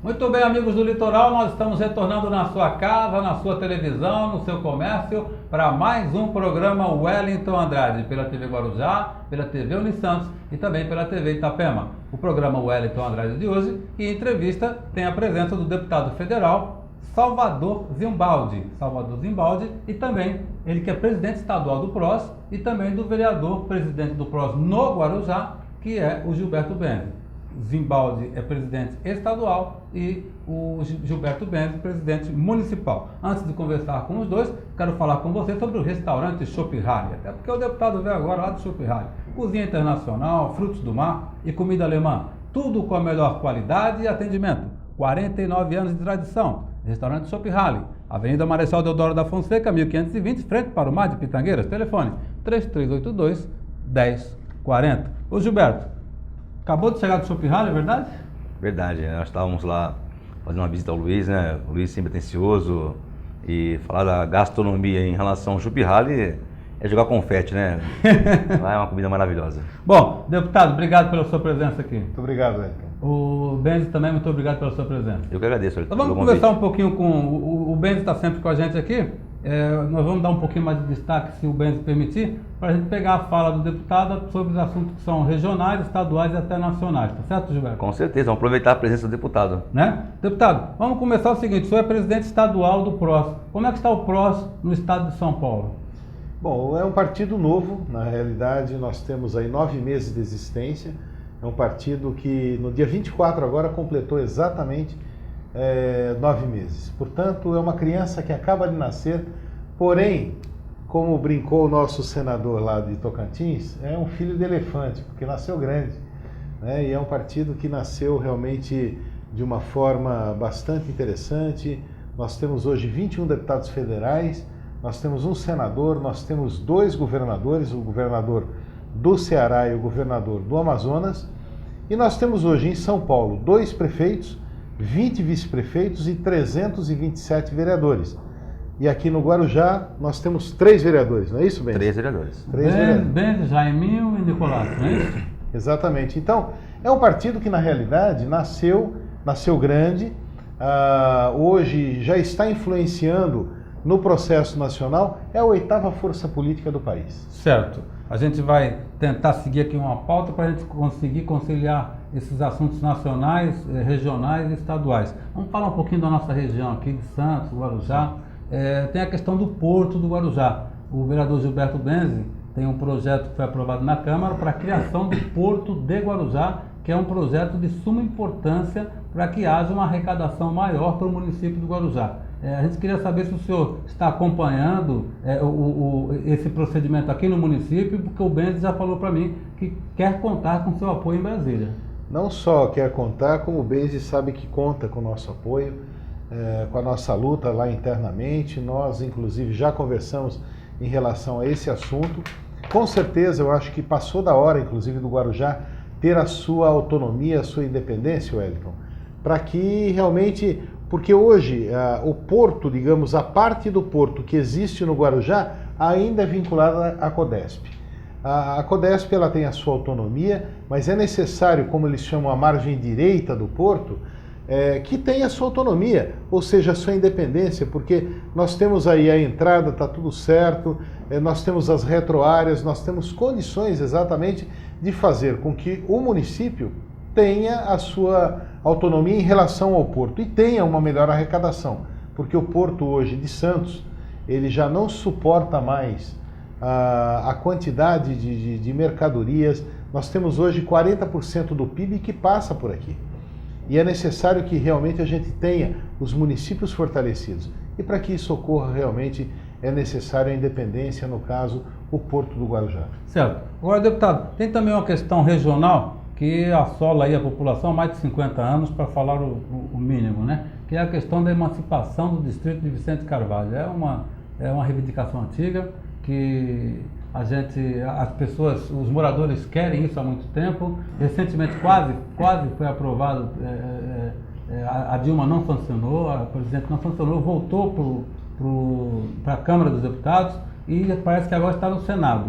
Muito bem, amigos do Litoral, nós estamos retornando na sua casa, na sua televisão, no seu comércio, para mais um programa Wellington Andrade, pela TV Guarujá, pela TV Unisantos e também pela TV Itapema. O programa Wellington Andrade de hoje, em entrevista, tem a presença do deputado federal Salvador Zimbaldi. E também ele que é presidente estadual do PROS e também do vereador presidente do PROS no Guarujá, que é o Gilberto Benzi. Zimbaldi é presidente estadual e o Gilberto Benzi, presidente municipal. Antes de conversar com os dois, quero falar com você sobre o restaurante Chopp Halle, até porque o deputado veio agora lá do Chopp Halle. Cozinha internacional, frutos do mar e comida alemã. Tudo com a melhor qualidade e atendimento. 49 anos de tradição. Restaurante Chopp Halle, Avenida Marechal Deodoro da Fonseca, 1520, frente para o Mar de Pitangueiras. Telefone 3382-1040. Ô Gilberto, acabou de chegar do Chopp Halle, é verdade? Verdade, nós estávamos lá fazendo uma visita ao Luiz, né? O Luiz sempre atencioso, e falar da gastronomia em relação ao Chopp Halle é jogar confete, né? Lá é uma comida maravilhosa. Bom, deputado, obrigado pela sua presença aqui. Muito obrigado, Wellington. O Benzi também, muito obrigado pela sua presença. Eu que agradeço. Então vamos conversar um pouquinho com... O Benzi está sempre com a gente aqui. Nós vamos dar um pouquinho mais de destaque, se o Benzi permitir, para a gente pegar a fala do deputado sobre os assuntos que são regionais, estaduais e até nacionais. Tá certo, Gilberto? Com certeza, vamos aproveitar a presença do deputado. Né? Deputado, vamos começar o seguinte, o senhor é presidente estadual do PROS. Como é que está o PROS no estado de São Paulo? Bom, é um partido novo, na realidade nós temos aí 9 meses de existência. É um partido que no dia 24 agora completou exatamente 9 meses. Portanto, é uma criança que acaba de nascer, porém, como brincou o nosso senador lá de Tocantins, é um filho de elefante, porque nasceu grande, né? E é um partido que nasceu realmente de uma forma bastante interessante. Nós temos hoje 21 deputados federais, nós temos um senador, nós temos 2 governadores, o governador do Ceará e o governador do Amazonas, e nós temos hoje em São Paulo 2 prefeitos, 20 vice-prefeitos e 327 vereadores. E aqui no Guarujá nós temos 3 vereadores, não é isso, Benzi? 3 vereadores. Benzi, Jaiminho e Nicolás, não é isso? Exatamente. Então, é um partido que na realidade nasceu grande, hoje já está influenciando no processo nacional, é a 8ª força política do país. Certo. A gente vai tentar seguir aqui uma pauta para a gente conseguir conciliar esses assuntos nacionais, regionais e estaduais. Vamos falar um pouquinho da nossa região aqui de Santos, Guarujá. Tem a questão do Porto do Guarujá. O vereador Gilberto Benzi tem um projeto que foi aprovado na Câmara para a criação do Porto de Guarujá, que é um projeto de suma importância para que haja uma arrecadação maior para o município do Guarujá. A gente queria saber se o senhor está acompanhando esse procedimento aqui no município, porque o Benzi já falou para mim que quer contar com seu apoio em Brasília. Não só quer contar, como o Benzi sabe que conta com o nosso apoio, com a nossa luta lá internamente. Nós, inclusive, já conversamos em relação a esse assunto. Com certeza, eu acho que passou da hora, inclusive, do Guarujá ter a sua autonomia, a sua independência, Wellington, para que realmente... Porque hoje o porto, digamos, a parte do porto que existe no Guarujá ainda é vinculada à Codesp. A Codesp ela tem a sua autonomia, mas é necessário, como eles chamam a margem direita do porto, que tenha a sua autonomia, ou seja, a sua independência, porque nós temos aí a entrada, está tudo certo, nós temos as retroáreas, nós temos condições exatamente de fazer com que o município tenha a sua autonomia em relação ao porto e tenha uma melhor arrecadação, porque o porto hoje de Santos, ele já não suporta mais a quantidade de mercadorias. Nós temos hoje 40% do PIB que passa por aqui. E é necessário que realmente a gente tenha os municípios fortalecidos. E para que isso ocorra realmente é necessário a independência, no caso, o Porto do Guarujá. Certo. Agora, deputado, tem também uma questão regional que assola aí a população há mais de 50 anos, para falar o mínimo, né? Que é a questão da emancipação do distrito de Vicente Carvalho. É é uma reivindicação antiga, que as pessoas, os moradores querem isso há muito tempo. Recentemente quase foi aprovado, a Dilma não sancionou, a presidente não sancionou, voltou para a Câmara dos Deputados e parece que agora está no Senado.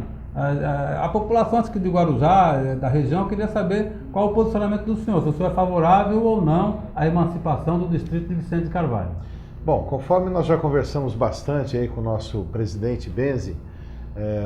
A população aqui de Guarujá, da região, queria saber qual o posicionamento do senhor, se o senhor é favorável ou não à emancipação do distrito de Vicente de Carvalho. Bom, conforme nós já conversamos bastante aí com o nosso presidente Benzi,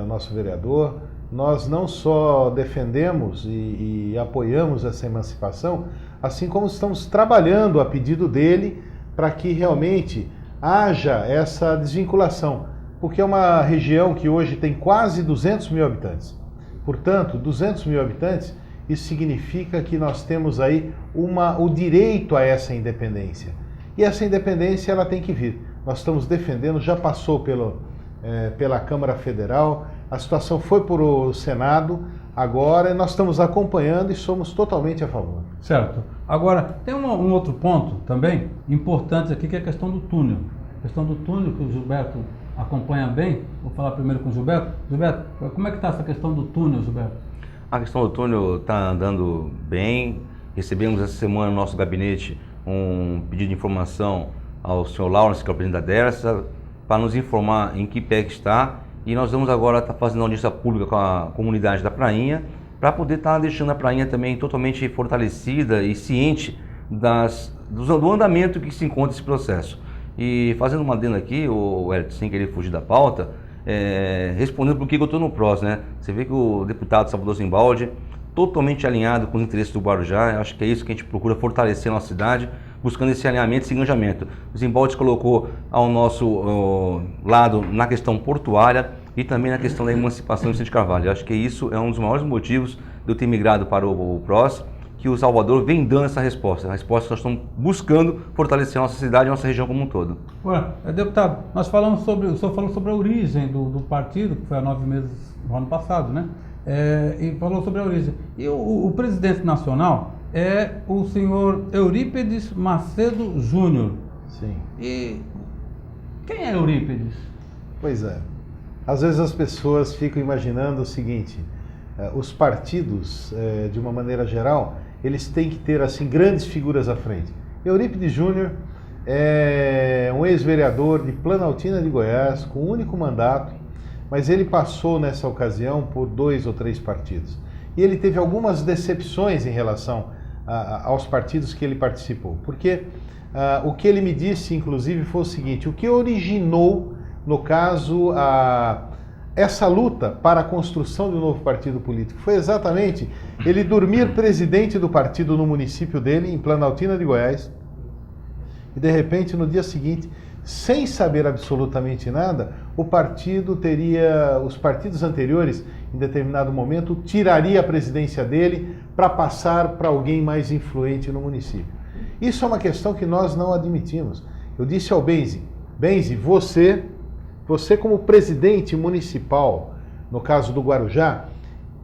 o nosso vereador, nós não só defendemos e apoiamos essa emancipação, assim como estamos trabalhando a pedido dele para que realmente haja essa desvinculação, porque é uma região que hoje tem quase 200 mil habitantes. Portanto, 200 mil habitantes, isso significa que nós temos aí o direito a essa independência. E essa independência ela tem que vir. Nós estamos defendendo, já passou pela Câmara Federal, a situação foi para o Senado, agora nós estamos acompanhando e somos totalmente a favor. Certo. Agora, tem um outro ponto também importante aqui, que é a questão do túnel. A questão do túnel, que o Gilberto acompanha bem. Vou falar primeiro com o Gilberto. Gilberto, como é que está essa questão do túnel, Gilberto? A questão do túnel está andando bem. Recebemos essa semana no nosso gabinete um pedido de informação ao senhor Lawrence, que é o presidente da DERSA, para nos informar em que pé que está. E nós vamos agora estar fazendo audiência pública com a comunidade da Prainha, para poder estar deixando a Prainha também totalmente fortalecida e ciente do andamento que se encontra esse processo. E fazendo uma adenda aqui, o Hélio, sem querer fugir da pauta, respondendo por que eu estou no PROS, né? Você vê que o deputado Salvador Zimbaldi, totalmente alinhado com os interesses do Guarujá, acho que é isso que a gente procura fortalecer a nossa cidade, buscando esse alinhamento, esse engajamento. O Zimbaldi colocou ao nosso lado na questão portuária e também na questão da emancipação de Vicente Carvalho. Acho que isso é um dos maiores motivos de eu ter migrado para o PROS, que o Salvador vem dando essa resposta. A resposta que nós estamos buscando fortalecer a nossa cidade e a nossa região como um todo. Ué, deputado, o senhor falou sobre a origem do partido, que foi há 9 meses no ano passado, né? E falou sobre a origem. E o presidente nacional é o senhor Eurípides Macedo Júnior. Sim. E quem é Eurípides? Pois é. Às vezes as pessoas ficam imaginando o seguinte: os partidos, de uma maneira geral, eles têm que ter assim grandes figuras à frente. Eurípides Júnior é um ex-vereador de Planaltina de Goiás, com um único mandato, mas ele passou nessa ocasião por 2 ou 3 partidos. E ele teve algumas decepções em relação aos partidos que ele participou. Porque o que ele me disse, inclusive, foi o seguinte: o que originou, no caso, essa luta para a construção de um novo partido político foi exatamente ele dormir presidente do partido no município dele, em Planaltina de Goiás, e de repente, no dia seguinte, sem saber absolutamente nada, os partidos anteriores, em determinado momento, tiraria a presidência dele para passar para alguém mais influente no município. Isso é uma questão que nós não admitimos. Eu disse ao Benzi, você como presidente municipal, no caso do Guarujá,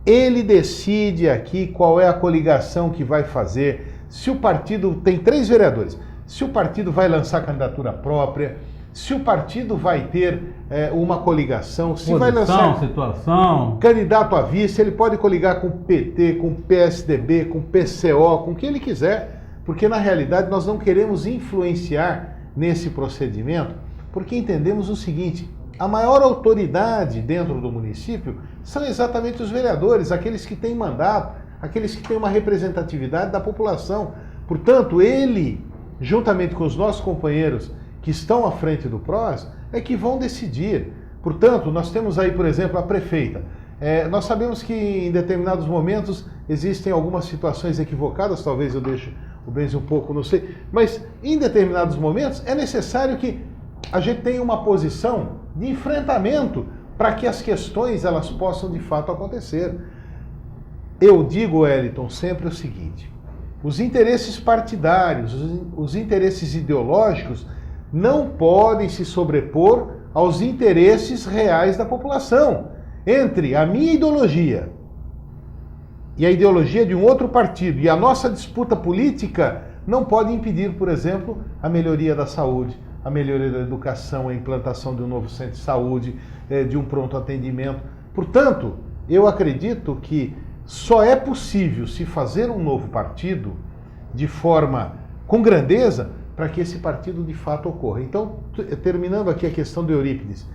ele decide aqui qual é a coligação que vai fazer, se o partido tem 3 vereadores, se o partido vai lançar candidatura própria, se o partido vai ter uma coligação, se vai lançar situação, candidato a vice, ele pode coligar com o PT, com o PSDB, com o PCO, com o que ele quiser, porque na realidade nós não queremos influenciar nesse procedimento, porque entendemos o seguinte: a maior autoridade dentro do município são exatamente os vereadores, aqueles que têm mandato, aqueles que têm uma representatividade da população. Portanto, ele, juntamente com os nossos companheiros que estão à frente do PROS, é que vão decidir. Portanto, nós temos aí, por exemplo, a prefeita. Nós sabemos que em determinados momentos existem algumas situações equivocadas, talvez eu deixe o Benzi um pouco, não sei, mas em determinados momentos é necessário que a gente tenha uma posição de enfrentamento para que as questões elas possam de fato acontecer. Eu digo, Wellington, sempre o seguinte: os interesses partidários, os interesses ideológicos não podem se sobrepor aos interesses reais da população. Entre a minha ideologia e a ideologia de um outro partido e a nossa disputa política não pode impedir, por exemplo, a melhoria da saúde, a melhoria da educação, a implantação de um novo centro de saúde, de um pronto atendimento. Portanto, eu acredito que só é possível se fazer um novo partido de forma com grandeza para que esse partido de fato ocorra. Então, terminando aqui a questão do Eurípides,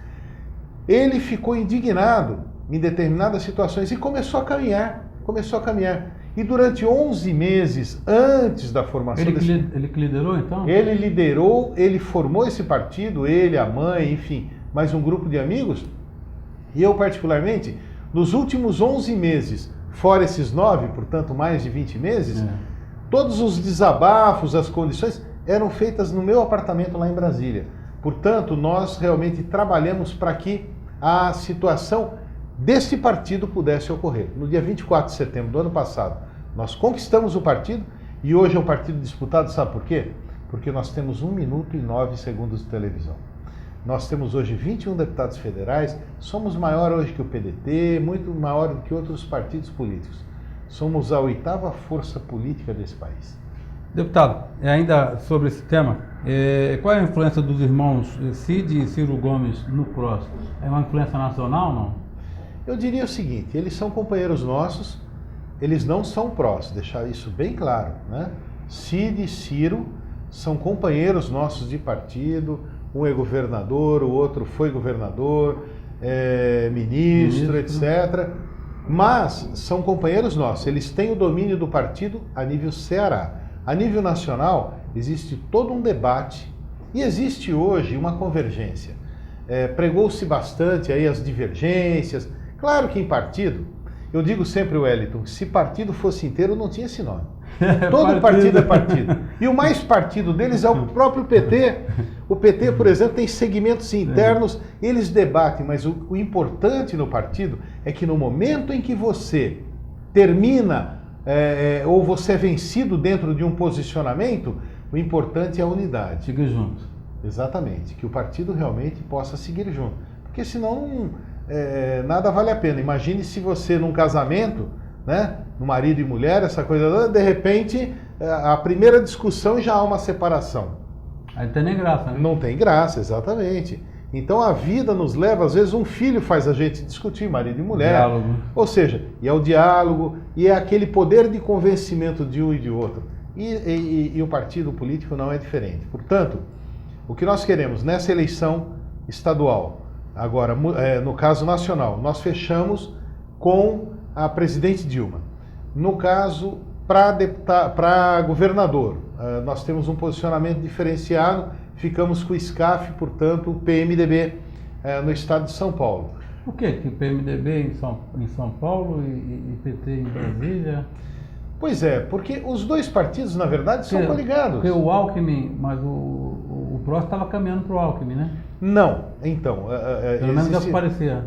ele ficou indignado em determinadas situações e começou a caminhar. E durante 11 meses antes da formação Ele que liderou, então? Ele liderou, ele formou esse partido, ele, a mãe, enfim, mais um grupo de amigos. E eu, particularmente, nos últimos 11 meses, fora esses 9, portanto, mais de 20 meses, todos os desabafos, as condições, eram feitas no meu apartamento lá em Brasília. Portanto, nós realmente trabalhamos para que a situação desse partido pudesse ocorrer. No dia 24 de setembro do ano passado, nós conquistamos o partido e hoje é um partido disputado, sabe por quê? Porque nós temos 1 minuto e 9 segundos de televisão. Nós temos hoje 21 deputados federais, somos maior hoje que o PDT, muito maior do que outros partidos políticos. Somos a 8ª força política desse país. Deputado, ainda sobre esse tema, qual é a influência dos irmãos Cid e Ciro Gomes no PROS? É uma influência nacional, não? Eu diria o seguinte, eles são companheiros nossos, eles não são PROS, deixar isso bem claro, né? Cid e Ciro são companheiros nossos de partido, um é governador, o outro foi governador, ministro, etc. Mas são companheiros nossos, eles têm o domínio do partido a nível Ceará. A nível nacional, existe todo um debate e existe hoje uma convergência. Pregou-se bastante aí as divergências. Claro que em partido, eu digo sempre, Wellington, se partido fosse inteiro não tinha esse nome. Todo partido é partido. E o mais partido deles é o próprio PT. O PT, por exemplo, tem segmentos internos, eles debatem, mas o importante no partido é que no momento em que você termina ou você é vencido dentro de um posicionamento, o importante é a unidade. Seguir juntos. Exatamente, que o partido realmente possa seguir junto. Porque senão nada vale a pena. Imagine se você num casamento, né, no marido e mulher, essa coisa, de repente a primeira discussão já há uma separação. Aí não tem nem graça, né? Não tem graça, exatamente. Então a vida nos leva, às vezes um filho faz a gente discutir, marido e mulher. Diálogo. Ou seja, e é o diálogo, e é aquele poder de convencimento de um e de outro. E o partido político não é diferente. Portanto, o que nós queremos nessa eleição estadual, agora no caso nacional, nós fechamos com a presidente Dilma. No caso, para governador, nós temos um posicionamento diferenciado, ficamos com o SCAF, portanto, o PMDB no estado de São Paulo. Por que PMDB em São Paulo e PT em Brasília? Pois é, porque os dois partidos, na verdade, são coligados. Porque o Alckmin, mas o PROS estava caminhando para o Alckmin, né? Não, então... Pelo menos já parecia.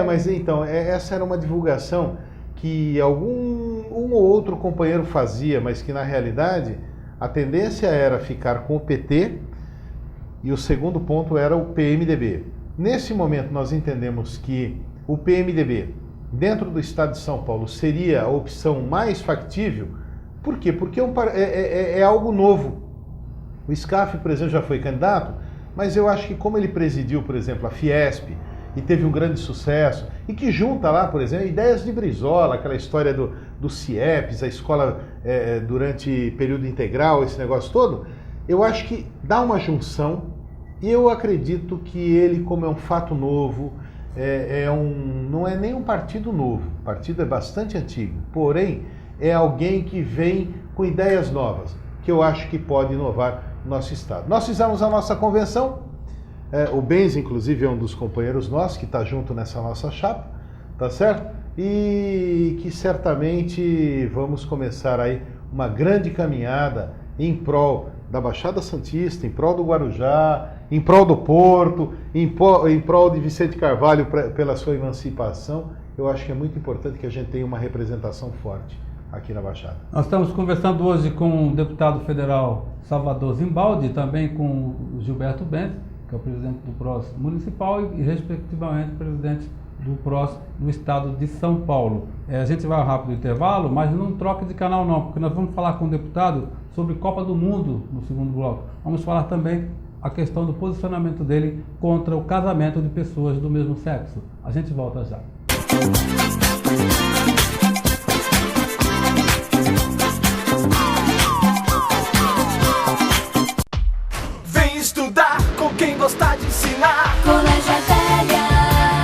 Mas então, essa era uma divulgação que um ou outro companheiro fazia, mas que na realidade a tendência era ficar com o PT e o segundo ponto era o PMDB. Nesse momento nós entendemos que o PMDB, dentro do estado de São Paulo, seria a opção mais factível. Por quê? Porque é algo novo. O SCAF, por exemplo, já foi candidato, mas eu acho que como ele presidiu, por exemplo, a Fiesp, e teve um grande sucesso, e que junta lá, por exemplo, ideias de Brizola, aquela história do CIEPS, a escola durante período integral, esse negócio todo, eu acho que dá uma junção, e eu acredito que ele, como é um fato novo, não é nem um partido novo, o partido é bastante antigo, porém é alguém que vem com ideias novas, que eu acho que pode inovar o nosso estado. Nós fizemos a nossa convenção, o Benz, inclusive, é um dos companheiros nossos que está junto nessa nossa chapa, tá certo? E que certamente vamos começar aí uma grande caminhada em prol da Baixada Santista, em prol do Guarujá, em prol do Porto, em prol de Vicente Carvalho pela sua emancipação. Eu acho que é muito importante que a gente tenha uma representação forte aqui na Baixada. Nós estamos conversando hoje com o deputado federal Salvador Zimbaldi, também com o Gilberto Bentes, que é o presidente do PROS municipal e, respectivamente, presidente do PROS do estado de São Paulo. A gente vai ao rápido intervalo, mas não troque de canal não, porque nós vamos falar com o deputado sobre Copa do Mundo no segundo bloco. Vamos falar também a questão do posicionamento dele contra o casamento de pessoas do mesmo sexo. A gente volta já. Vem estudar com quem gosta de ensinar. Colégio Adélia.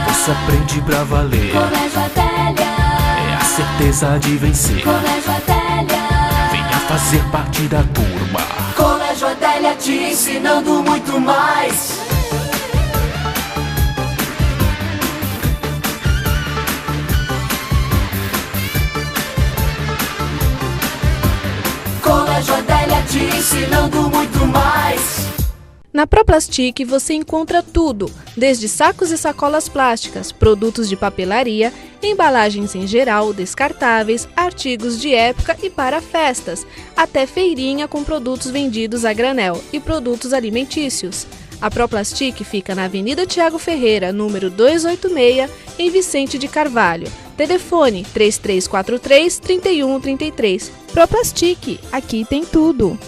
Você aprende pra valer. Colégio Adélia. É a certeza de vencer. Colégio Adélia. Venha fazer parte da turma. Colégio Adélia te ensinando muito mais. Colégio Adélia te ensinando muito mais. Na Proplastic você encontra tudo, desde sacos e sacolas plásticas, produtos de papelaria, embalagens em geral, descartáveis, artigos de época e para festas, até feirinha com produtos vendidos a granel e produtos alimentícios. A Proplastic fica na Avenida Tiago Ferreira, número 286, em Vicente de Carvalho. Telefone 3343-3133. Proplastic, aqui tem tudo.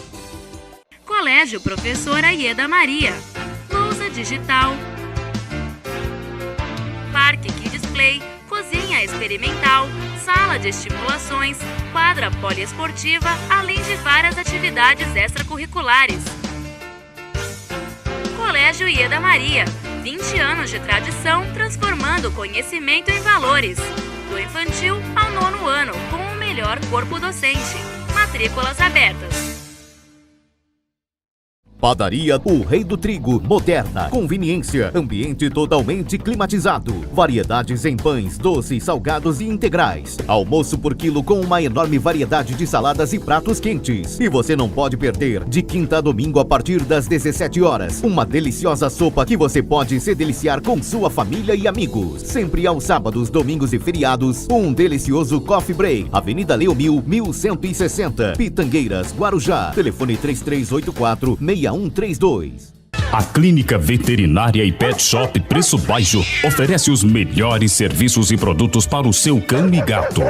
Colégio Professora Ieda Maria, lousa digital, parque Kids Play, cozinha experimental, sala de estimulações, quadra poliesportiva, além de várias atividades extracurriculares. Colégio Ieda Maria, 20 anos de tradição transformando conhecimento em valores. Do infantil ao 9º ano, com o melhor corpo docente. Matrículas abertas. Padaria O Rei do Trigo, moderna, conveniência, ambiente totalmente climatizado, variedades em pães, doces, salgados e integrais, almoço por quilo com uma enorme variedade de saladas e pratos quentes. E você não pode perder, de quinta a domingo a partir das 17 horas, uma deliciosa sopa que você pode se deliciar com sua família e amigos. Sempre aos sábados, domingos e feriados, um delicioso coffee break. Avenida Leomil, 1160, Pitangueiras, Guarujá. Telefone 3384-6132. A Clínica Veterinária e Pet Shop Preço Baixo oferece os melhores serviços e produtos para o seu cão e gato.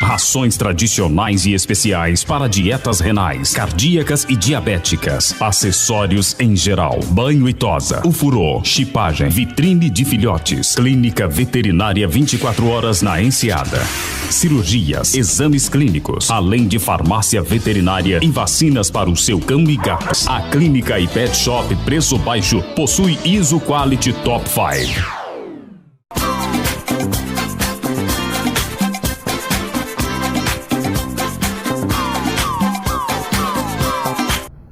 Rações tradicionais e especiais para dietas renais, cardíacas e diabéticas. Acessórios em geral, banho e tosa, ufurô, chipagem, vitrine de filhotes. Clínica Veterinária 24 horas na Enseada. Cirurgias, exames clínicos, além de farmácia veterinária e vacinas para o seu cão e gato. A Clínica e Pet Shop Preço Baixo possui ISO Quality Top 5.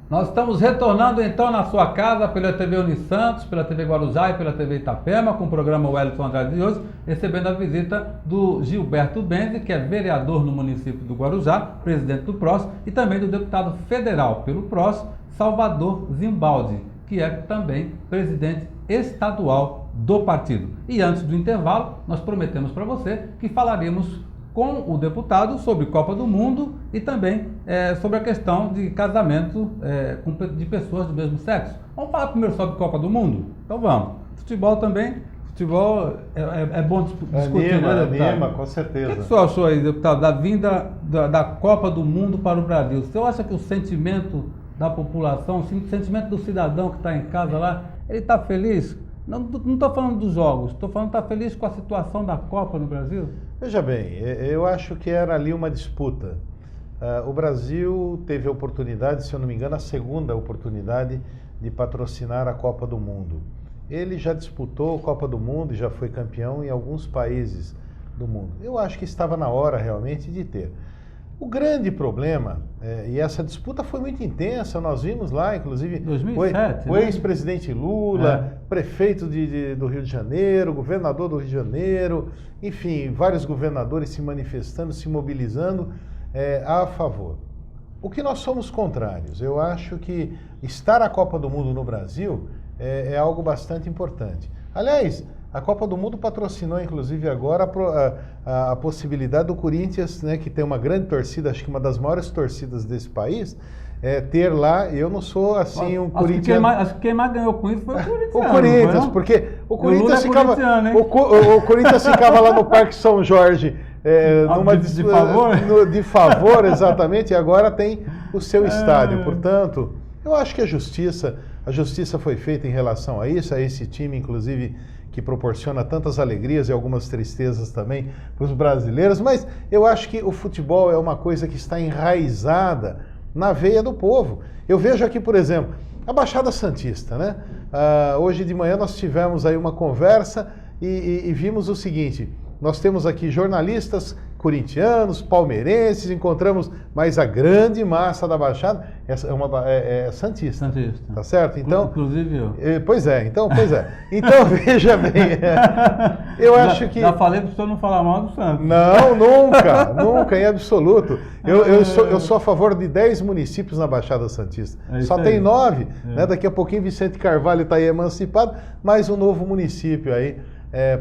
Nós estamos retornando então na sua casa pela TV Unisantos, pela TV Guarujá e pela TV Itapema, com o programa Wellington Andrade de hoje, recebendo a visita do Gilberto Benzi, que é vereador no município do Guarujá, presidente do PROS, e também do deputado federal pelo PROS, Salvador Zimbaldi, que é também presidente estadual do partido. E antes do intervalo, nós prometemos para você que falaremos com o deputado sobre Copa do Mundo e também sobre a questão de casamento de pessoas do mesmo sexo. Vamos falar primeiro sobre Copa do Mundo? Então vamos. Futebol também. Futebol é bom discutir, né, deputado? Anima, com certeza. O que o senhor achou aí, deputado, da vinda da Copa do Mundo para o Brasil? O senhor acha que o sentimento da população, o sentimento do cidadão que está em casa lá, ele está feliz? Não estou falando dos jogos, estou falando que está feliz com a situação da Copa no Brasil? Veja bem, eu acho que era ali uma disputa. O Brasil teve a oportunidade, se eu não me engano, a segunda oportunidade de patrocinar a Copa do Mundo. Ele já disputou a Copa do Mundo e já foi campeão em alguns países do mundo. Eu acho que estava na hora realmente de ter. O grande problema, e essa disputa foi muito intensa, nós vimos lá, inclusive, 2007, o ex-presidente Lula, prefeito do Rio de Janeiro, governador do Rio de Janeiro, enfim, vários governadores se manifestando, se mobilizando a favor. O que nós somos contrários? Eu acho que estar a Copa do Mundo no Brasil é algo bastante importante. Aliás, a Copa do Mundo patrocinou, inclusive, agora a possibilidade do Corinthians, né, que tem uma grande torcida, acho que uma das maiores torcidas desse país, ter lá. Eu não sou assim um corintiano. Acho que quem mais ganhou com isso foi o Corinthians. O Corinthians, porque o Corinthians ficava. O Corinthians ficava lá no Parque São Jorge. De favor? De favor, exatamente, e agora tem o seu estádio. Portanto, eu acho que a justiça A justiça foi feita em relação a isso, a esse time, inclusive, que proporciona tantas alegrias e algumas tristezas também para os brasileiros, mas eu acho que o futebol é uma coisa que está enraizada na veia do povo. Eu vejo aqui, por exemplo, a Baixada Santista, né? Hoje de manhã nós tivemos aí uma conversa e vimos o seguinte: nós temos aqui jornalistas corintianos, palmeirenses, encontramos, mas a grande massa da Baixada é santista. Santista. Tá certo? Então, inclusive eu. Pois é. Então veja bem. Eu acho que... Já falei para o senhor não falar mal do Santos. Não, nunca, em absoluto. Eu sou a favor de 10 municípios na Baixada Santista. Só tem 9, né? Daqui a pouquinho Vicente Carvalho está aí emancipado, mais um novo município aí.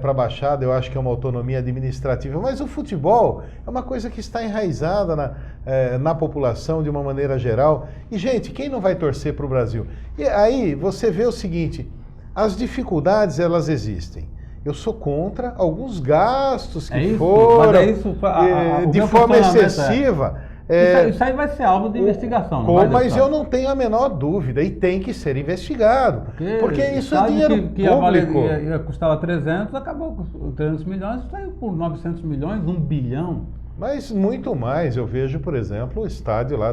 Para a Baixada, eu acho que é uma autonomia administrativa, mas o futebol é uma coisa que está enraizada na população de uma maneira geral. E, gente, quem não vai torcer para o Brasil? E aí você vê o seguinte: as dificuldades, elas existem. Eu sou contra alguns gastos que foram de forma excessiva. Isso aí vai ser alvo de investigação. Mas eu não tenho a menor dúvida, e tem que ser investigado. Porque isso é dinheiro público. Que custava 300, acabou com 300 milhões, saiu por 900 milhões, 1 bilhão. Mas muito mais. Eu vejo, por exemplo, o estádio lá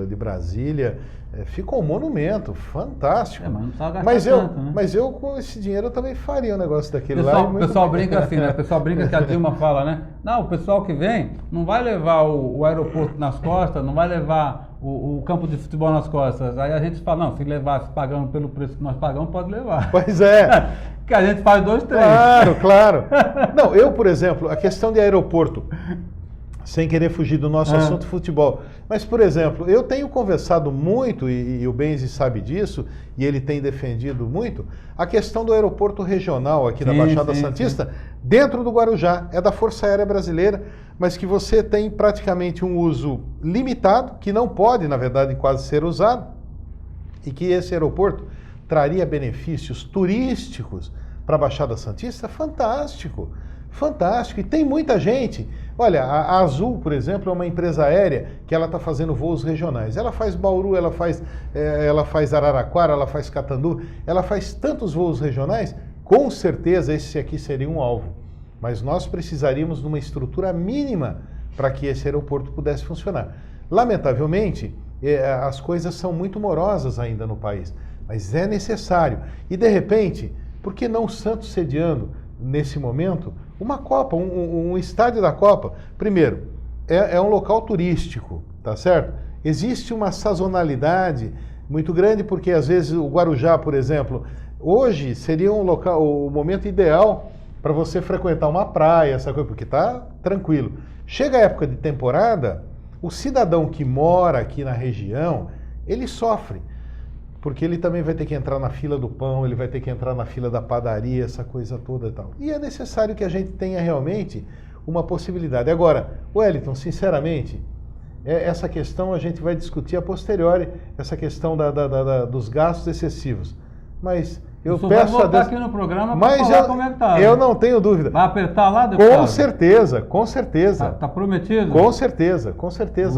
de Brasília, ficou um monumento fantástico. Mas não precisava gastar tanto, né? Mas eu com esse dinheiro eu também faria um negócio daquele lá. O pessoal brinca assim, né? O pessoal brinca que a Dilma fala, né? Não, o pessoal que vem não vai levar o aeroporto nas costas, não vai levar o campo de futebol nas costas. Aí a gente fala, não, se levasse pagando pelo preço que nós pagamos, pode levar. Pois é. Que a gente faz 2, 3. Claro. Não, eu, por exemplo, a questão de aeroporto, sem querer fugir do nosso assunto futebol. Mas, por exemplo, eu tenho conversado muito, e o Benzi sabe disso, e ele tem defendido muito, a questão do aeroporto regional aqui da Baixada Santista, dentro do Guarujá, é da Força Aérea Brasileira, mas que você tem praticamente um uso limitado, que não pode, na verdade, quase ser usado, e que esse aeroporto traria benefícios turísticos para a Baixada Santista. Fantástico. Fantástico. E tem muita gente. Olha, a Azul, por exemplo, é uma empresa aérea que ela está fazendo voos regionais. Ela faz Bauru, ela faz Araraquara, ela faz Catandu, ela faz tantos voos regionais. Com certeza esse aqui seria um alvo. Mas nós precisaríamos de uma estrutura mínima para que esse aeroporto pudesse funcionar. Lamentavelmente, as coisas são muito morosas ainda no país, mas é necessário. E de repente, por que não o Santos sediando, nesse momento, uma Copa, um estádio da Copa? Primeiro, é um local turístico, tá certo? Existe uma sazonalidade muito grande, porque às vezes o Guarujá, por exemplo, hoje seria um local, o momento ideal para você frequentar uma praia, essa coisa, porque tá tranquilo. Chega a época de temporada, o cidadão que mora aqui na região, ele sofre, porque ele também vai ter que entrar na fila do pão, ele vai ter que entrar na fila da padaria, essa coisa toda e tal. E é necessário que a gente tenha realmente uma possibilidade. Agora, Wellington, sinceramente, essa questão a gente vai discutir a posteriori, essa questão dos gastos excessivos. Mas eu peço a Deus... aqui no programa para falar como é que tá. Eu não tenho dúvida. Vai apertar lá, deputado? Com certeza. Tá prometido? Com certeza.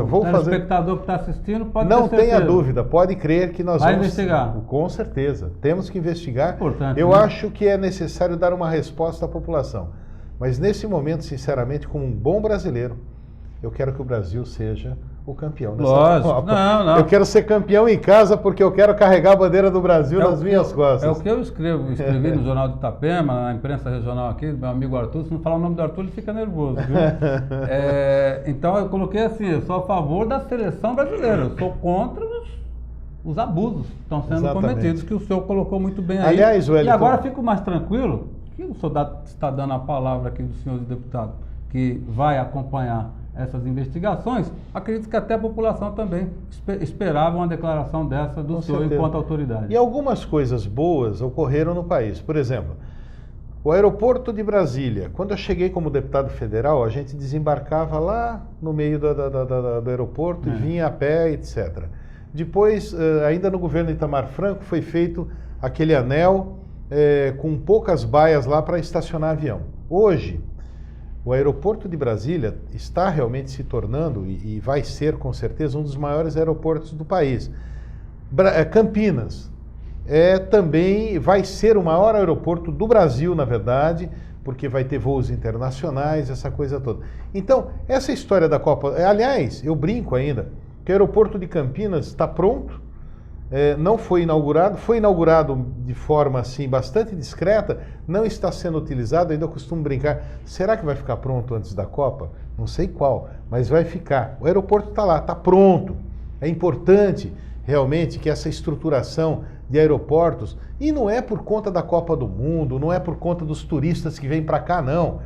Vou fazer. O espectador que está assistindo pode não ter certeza. Tenha dúvida, pode crer que nós vamos... Vai investigar? Com certeza. Temos que investigar. Importante, eu né? acho que é necessário dar uma resposta à população. Mas nesse momento, sinceramente, como um bom brasileiro, eu quero que o Brasil seja o campeão dessa Copa. Não. Eu quero ser campeão em casa porque eu quero carregar a bandeira do Brasil nas minhas costas. É o que eu escrevi no Jornal de Itapema, na imprensa regional aqui, meu amigo Arthur. Se não falar o nome do Arthur, ele fica nervoso, viu? Então eu coloquei assim, eu sou a favor da seleção brasileira, eu sou contra os abusos que estão sendo cometidos, que o senhor colocou muito bem aí. Aliás, Wellington... E agora fico mais tranquilo que o senhor está dando a palavra aqui do senhor deputado, que vai acompanhar essas investigações. Acredito que até a população também esperava uma declaração dessa do senhor enquanto autoridade. E algumas coisas boas ocorreram no país. Por exemplo, o aeroporto de Brasília. Quando eu cheguei como deputado federal, a gente desembarcava lá no meio do aeroporto e vinha a pé, etc. Depois, ainda no governo Itamar Franco, foi feito aquele anel com poucas baias lá para estacionar avião. Hoje, o aeroporto de Brasília está realmente se tornando, e vai ser com certeza, um dos maiores aeroportos do país. Campinas, também vai ser o maior aeroporto do Brasil, na verdade, porque vai ter voos internacionais, essa coisa toda. Então, essa história da Copa... Aliás, eu brinco ainda, que o aeroporto de Campinas está pronto, não foi inaugurado de forma assim bastante discreta, não está sendo utilizado, ainda eu costumo brincar, será que vai ficar pronto antes da Copa? Não sei qual, mas vai ficar. O aeroporto está lá, está pronto. É importante realmente que essa estruturação de aeroportos, e não é por conta da Copa do Mundo, não é por conta dos turistas que vêm para cá, não.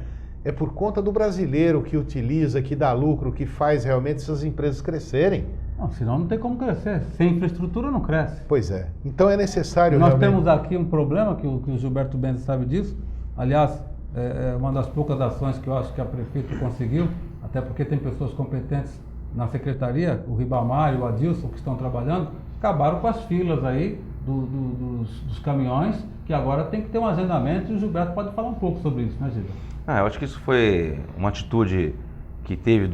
É por conta do brasileiro que utiliza, que dá lucro, que faz realmente essas empresas crescerem. Não, senão não tem como crescer. Sem infraestrutura não cresce. Pois é. Então é necessário Nós realmente... temos aqui um problema, que o Gilberto Benz sabe disso. Aliás, é uma das poucas ações que eu acho que a prefeita conseguiu, até porque tem pessoas competentes na secretaria, o Ribamar e o Adilson, que estão trabalhando, acabaram com as filas aí dos caminhões, que agora tem que ter um agendamento, e o Gilberto pode falar um pouco sobre isso, né, Gilberto? Eu acho que isso foi uma atitude que teve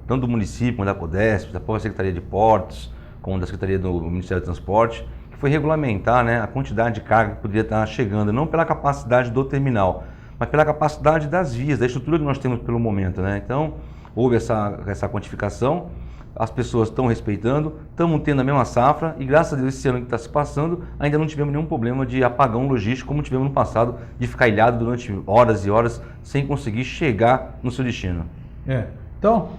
tanto do município, como da CODESP, da própria Secretaria de Portos, como da Secretaria do Ministério do Transporte, que foi regulamentar, né, a quantidade de carga que poderia estar chegando, não pela capacidade do terminal, mas pela capacidade das vias, da estrutura que nós temos pelo momento, né? Então, houve essa quantificação, as pessoas estão respeitando, estamos tendo a mesma safra e graças a Deus esse ano que está se passando, ainda não tivemos nenhum problema de apagão logístico como tivemos no passado, de ficar ilhado durante horas e horas sem conseguir chegar no seu destino. Então,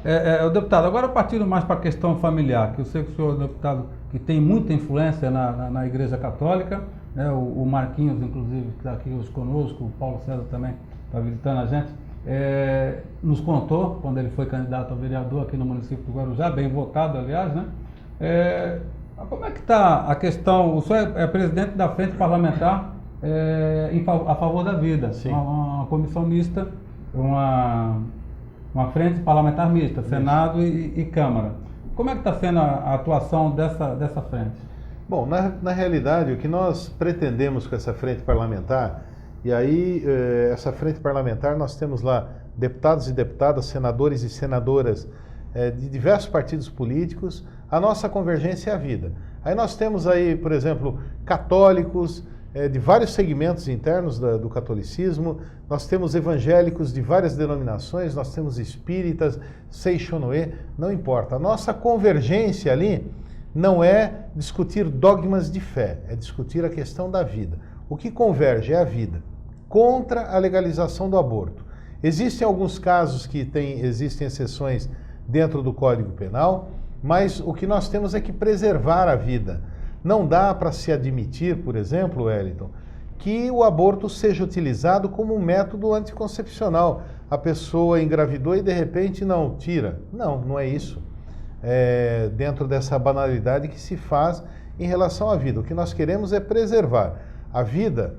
o deputado, agora partindo mais para a questão familiar, que eu sei que o senhor é um deputado que tem muita influência na Igreja Católica, né? O Marquinhos, inclusive, que está aqui hoje conosco, o Paulo César também está visitando a gente, nos contou, quando ele foi candidato a vereador aqui no município do Guarujá, bem votado, aliás, né? Como é que está a questão? O senhor é presidente da Frente Parlamentar a favor da vida, uma comissão mista, uma frente parlamentar mista, Senado e Câmara. Como é que está sendo a atuação dessa frente? Bom, na realidade, o que nós pretendemos com essa frente parlamentar, e aí essa frente parlamentar nós temos lá deputados e deputadas, senadores e senadoras de diversos partidos políticos, a nossa convergência é a vida. Aí nós temos aí, por exemplo, católicos, de vários segmentos internos do catolicismo, nós temos evangélicos de várias denominações, nós temos espíritas, Seixonoê, não importa. A nossa convergência ali não é discutir dogmas de fé, é discutir a questão da vida. O que converge é a vida, contra a legalização do aborto. Existem alguns casos que existem exceções dentro do Código Penal, mas o que nós temos é que preservar a vida. Não dá para se admitir, por exemplo, Wellington, que o aborto seja utilizado como um método anticoncepcional. A pessoa engravidou e de repente não tira. Não é isso. Dentro dessa banalidade que se faz em relação à vida. O que nós queremos é preservar. A vida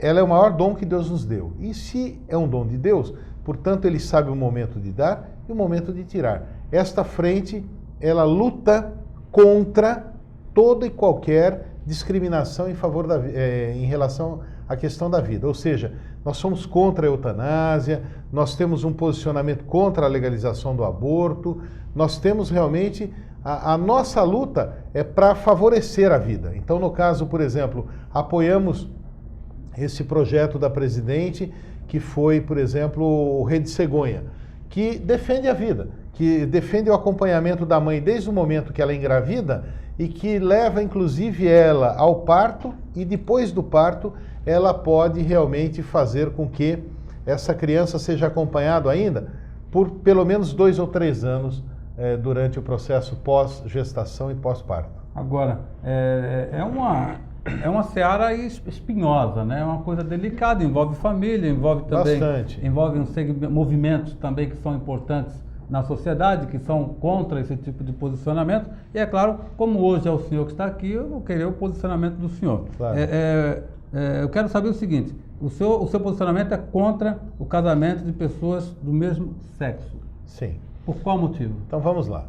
ela é o maior dom que Deus nos deu. E se é um dom de Deus, portanto ele sabe o momento de dar e o momento de tirar. Esta frente, ela luta contra toda e qualquer discriminação em relação à questão da vida. Ou seja, nós somos contra a eutanásia, nós temos um posicionamento contra a legalização do aborto, nós temos realmente... A nossa luta é para favorecer a vida. Então, no caso, por exemplo, apoiamos esse projeto da presidente, que foi, por exemplo, o Rede Cegonha, que defende a vida, que defende o acompanhamento da mãe desde o momento que ela é engravida e que leva, inclusive, ela ao parto e depois do parto ela pode realmente fazer com que essa criança seja acompanhada ainda por pelo menos 2 ou 3 anos durante o processo pós-gestação e pós-parto. Agora, é uma seara espinhosa, né? É uma coisa delicada, envolve família, envolve também... Bastante. Envolve movimentos também que são importantes na sociedade, que são contra esse tipo de posicionamento. E é claro, como hoje é o senhor que está aqui, eu vou querer o posicionamento do senhor. Claro. Eu quero saber o seguinte, o seu posicionamento é contra o casamento de pessoas do mesmo sexo. Sim. Por qual motivo? Então vamos lá.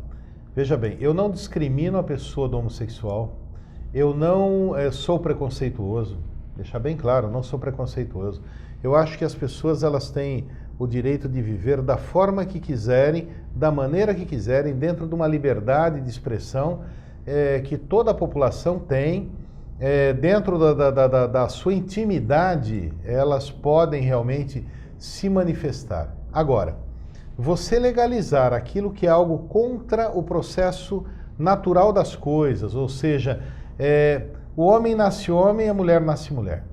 Veja bem, eu não discrimino a pessoa do homossexual, eu não sou preconceituoso, deixar bem claro, eu não sou preconceituoso. Eu acho que as pessoas elas têm o direito de viver da forma que quiserem, da maneira que quiserem, dentro de uma liberdade de expressão que toda a população tem dentro da sua intimidade, elas podem realmente se manifestar. Agora, você legalizar aquilo que é algo contra o processo natural das coisas, ou seja, o homem nasce homem e a mulher nasce mulher.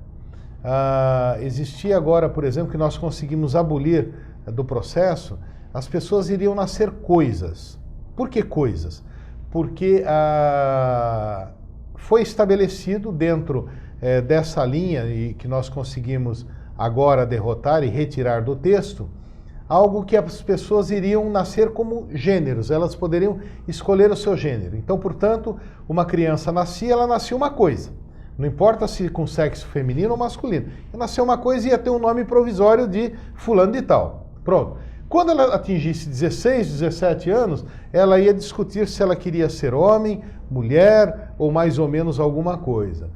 Existia agora, por exemplo, que nós conseguimos abolir do processo, as pessoas iriam nascer coisas. Por que coisas? Porque foi estabelecido dentro dessa linha e que nós conseguimos agora derrotar e retirar do texto, algo que as pessoas iriam nascer como gêneros, elas poderiam escolher o seu gênero. Então, portanto, uma criança nascia, ela nascia uma coisa. Não importa se com sexo feminino ou masculino. Ela nasceu uma coisa e ia ter um nome provisório de fulano de tal. Pronto. Quando ela atingisse 16, 17 anos, ela ia discutir se ela queria ser homem, mulher ou mais ou menos alguma coisa.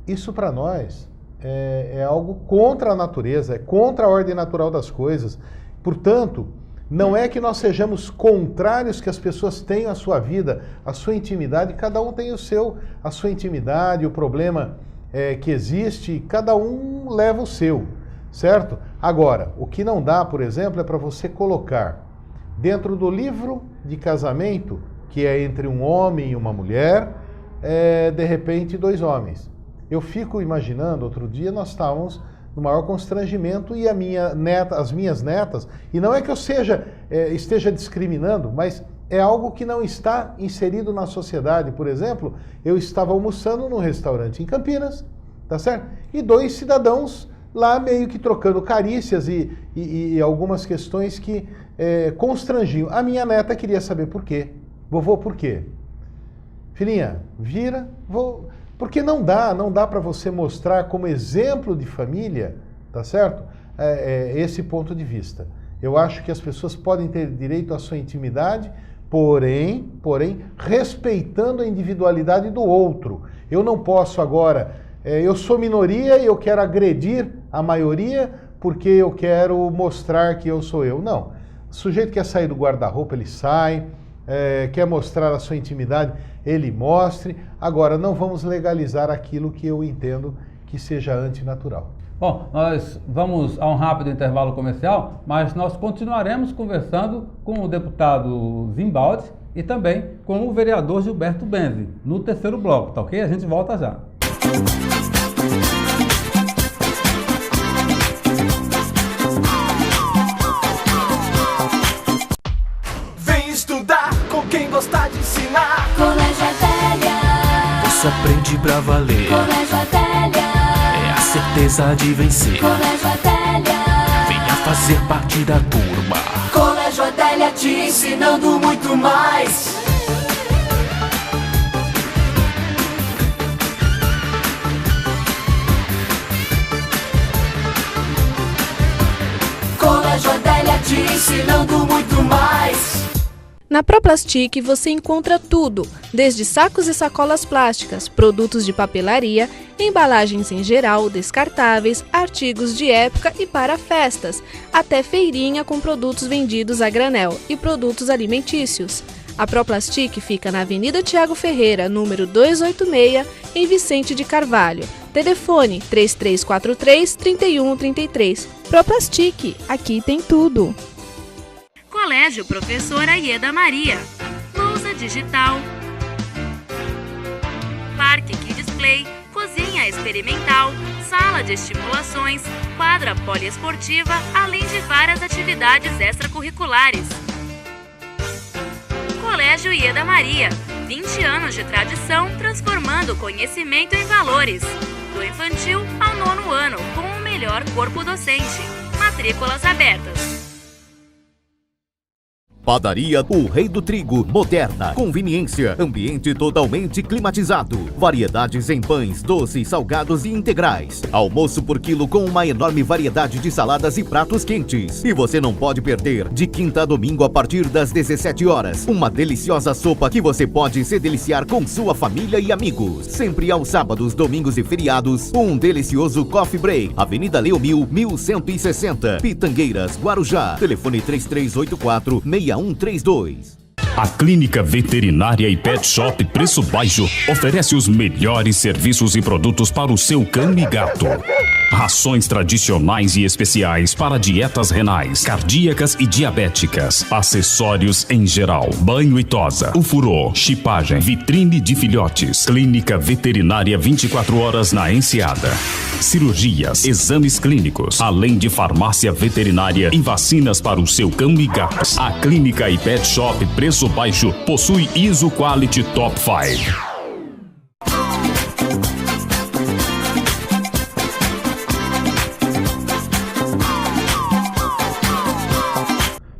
Isso para nós é algo contra a natureza, é contra a ordem natural das coisas. Portanto, não é que nós sejamos contrários que as pessoas tenham a sua vida, a sua intimidade, cada um tem a sua intimidade, o problema que existe, cada um leva o seu, certo? Agora, o que não dá, por exemplo, é para você colocar dentro do livro de casamento, que é entre um homem e uma mulher, de repente 2 homens. Eu fico imaginando, outro dia nós estávamos no maior constrangimento e as minhas netas, e não é que eu esteja discriminando, mas é algo que não está inserido na sociedade. Por exemplo, eu estava almoçando num restaurante em Campinas, tá certo? E 2 cidadãos lá meio que trocando carícias e algumas questões que constrangiam. A minha neta queria saber por quê. Vovô, por quê? Filhinha, vira, vou... Porque não dá para você mostrar como exemplo de família, tá certo? Esse ponto de vista. Eu acho que as pessoas podem ter direito à sua intimidade, porém, respeitando a individualidade do outro. Eu não posso agora, eu sou minoria e eu quero agredir a maioria porque eu quero mostrar que eu sou eu. Não. O sujeito quer sair do guarda-roupa, ele sai, quer mostrar a sua intimidade, ele mostre. Agora, não vamos legalizar aquilo que eu entendo que seja antinatural. Bom, nós vamos a um rápido intervalo comercial, mas nós continuaremos conversando com o deputado Zimbaldi e também com o vereador Gilberto Benzi no terceiro bloco, tá ok? A gente volta já. Vem estudar com quem gostar de ensinar. Colégio Adélia. Você aprende pra valer. Colégio Adélia. É a certeza de vencer. Colégio Adélia. Venha fazer parte da turma. Colégio Adélia te ensinando muito mais. Colégio Adélia te ensinando muito mais. Na Proplastic você encontra tudo, desde sacos e sacolas plásticas, produtos de papelaria, embalagens em geral, descartáveis, artigos de época e para festas, até feirinha com produtos vendidos a granel e produtos alimentícios. A Proplastic fica na Avenida Tiago Ferreira, número 286, em Vicente de Carvalho. Telefone 3343-3133. Proplastic, aqui tem tudo. Colégio Professora Ieda Maria, lousa digital, parque Kids Play, cozinha experimental, sala de estimulações, quadra poliesportiva, além de várias atividades extracurriculares. Colégio Ieda Maria, 20 anos de tradição transformando conhecimento em valores. Do infantil ao 9º ano, com o melhor corpo docente. Matrículas abertas. Padaria O Rei do Trigo, moderna, conveniência, ambiente totalmente climatizado, variedades em pães, doces, salgados e integrais, almoço por quilo com uma enorme variedade de saladas e pratos quentes. E você não pode perder, de quinta a domingo a partir das 17 horas, uma deliciosa sopa que você pode se deliciar com sua família e amigos. Sempre aos sábados, domingos e feriados, um delicioso coffee break. Avenida Leomil, 1160, Pitangueiras, Guarujá. Telefone 3384-6132. A Clínica Veterinária e Pet Shop Preço Baixo oferece os melhores serviços e produtos para o seu cão e gato. Rações tradicionais e especiais para dietas renais, cardíacas e diabéticas. Acessórios em geral, banho e tosa, ufurô, chipagem, vitrine de filhotes. Clínica Veterinária 24 horas na Enseada. Cirurgias, exames clínicos, além de farmácia veterinária e vacinas para o seu cão e gato. A Clínica e Pet Shop Preço Baixo possui ISO Quality Top 5.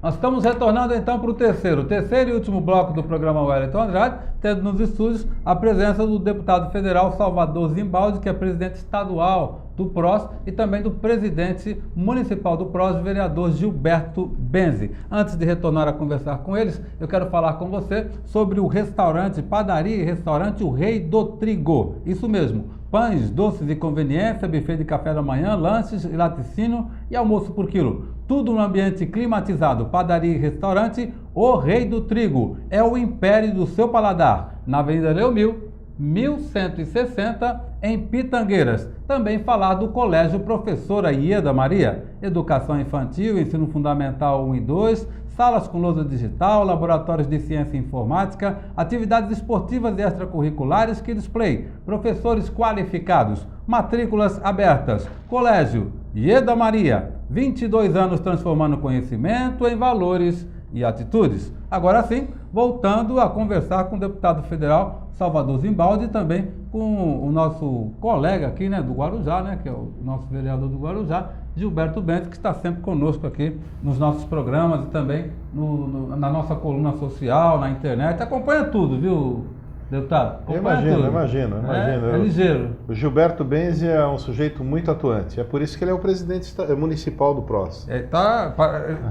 Nós estamos retornando então para o terceiro e último bloco do programa Wellington Andrade, tendo nos estúdios a presença do deputado federal Salvador Zimbaldi, que é presidente estadual do PROS, e também do presidente municipal do PROS, vereador Gilberto Benzi. Antes de retornar a conversar com eles, eu quero falar com você sobre o restaurante, padaria e restaurante O Rei do Trigo. Isso mesmo, pães, doces e conveniência, buffet de café da manhã, lanches, laticínio e almoço por quilo. Tudo no ambiente climatizado. Padaria e restaurante O Rei do Trigo. É o império do seu paladar. Na Avenida Leomil, 1160, em Pitangueiras. Também falar do Colégio Professora Ieda Maria. Educação infantil, ensino fundamental 1 e 2, salas com lousa digital, laboratórios de ciência e informática, atividades esportivas e extracurriculares, Kids Play, professores qualificados, matrículas abertas. Colégio Ieda Maria, 22 anos transformando conhecimento em valores e atitudes. Agora sim, voltando a conversar com o deputado federal Salvador Zimbaldi e também com o nosso colega aqui, né, do Guarujá, né, que é o nosso vereador do Guarujá, Gilberto Benzi, que está sempre conosco aqui nos nossos programas e também na nossa coluna social, na internet. Acompanha tudo, viu, deputado? Imagino. É ligeiro. O Gilberto Benzi é um sujeito muito atuante. É por isso que ele é o presidente municipal do PROS.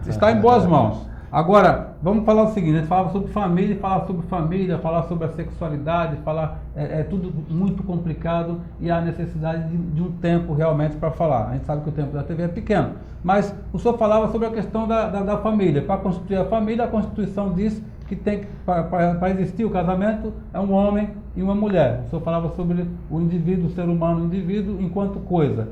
Está em boas mãos. Agora, vamos falar o seguinte, a gente falava sobre família, falar sobre a sexualidade, é tudo muito complicado e há necessidade de um tempo realmente para falar. A gente sabe que o tempo da TV é pequeno, mas o senhor falava sobre a questão da família. Para constituir a família, a Constituição diz que para existir o casamento é um homem e uma mulher. O senhor falava sobre o indivíduo, o ser humano, o indivíduo enquanto coisa.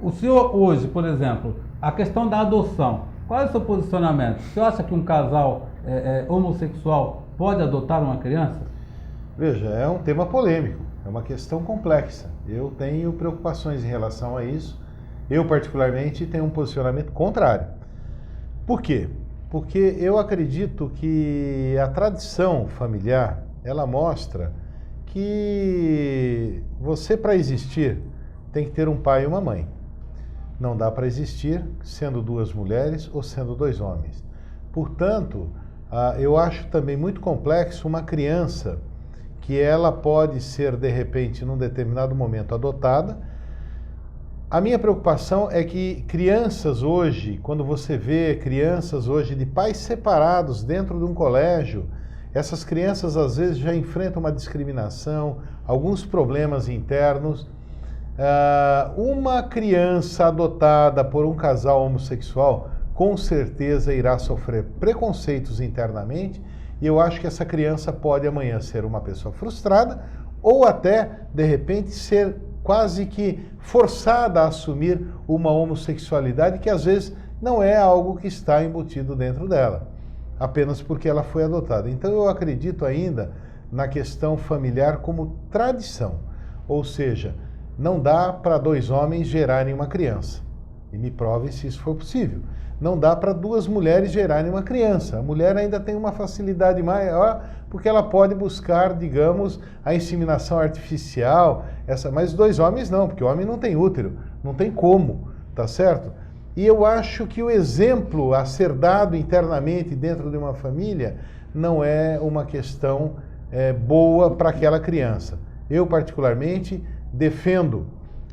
O senhor hoje, por exemplo, a questão da adoção, qual é o seu posicionamento? O senhor acha que um casal homossexual pode adotar uma criança? Veja, é um tema polêmico, é uma questão complexa. Eu tenho preocupações em relação a isso. Eu, particularmente, tenho um posicionamento contrário. Por quê? Porque eu acredito que a tradição familiar, ela mostra que você, para existir, tem que ter um pai e uma mãe. Não dá para existir sendo duas mulheres ou sendo dois homens. Portanto, eu acho também muito complexo uma criança que ela pode ser, de repente, num determinado momento adotada. A minha preocupação é que crianças hoje, quando você vê crianças hoje de pais separados dentro de um colégio, essas crianças às vezes já enfrentam uma discriminação, alguns problemas internos. Uma criança adotada por um casal homossexual com certeza irá sofrer preconceitos internamente e eu acho que essa criança pode amanhã ser uma pessoa frustrada ou até, de repente, ser quase que forçada a assumir uma homossexualidade que às vezes não é algo que está embutido dentro dela, apenas porque ela foi adotada. Então eu acredito ainda na questão familiar como tradição, ou seja, não dá para dois homens gerarem uma criança. E me provem se isso for possível. Não dá para duas mulheres gerarem uma criança. A mulher ainda tem uma facilidade maior, porque ela pode buscar, digamos, a inseminação artificial, mas dois homens não, porque o homem não tem útero, não tem como, tá certo? E eu acho que o exemplo a ser dado internamente dentro de uma família não é uma questão boa para aquela criança. Eu, particularmente, defendo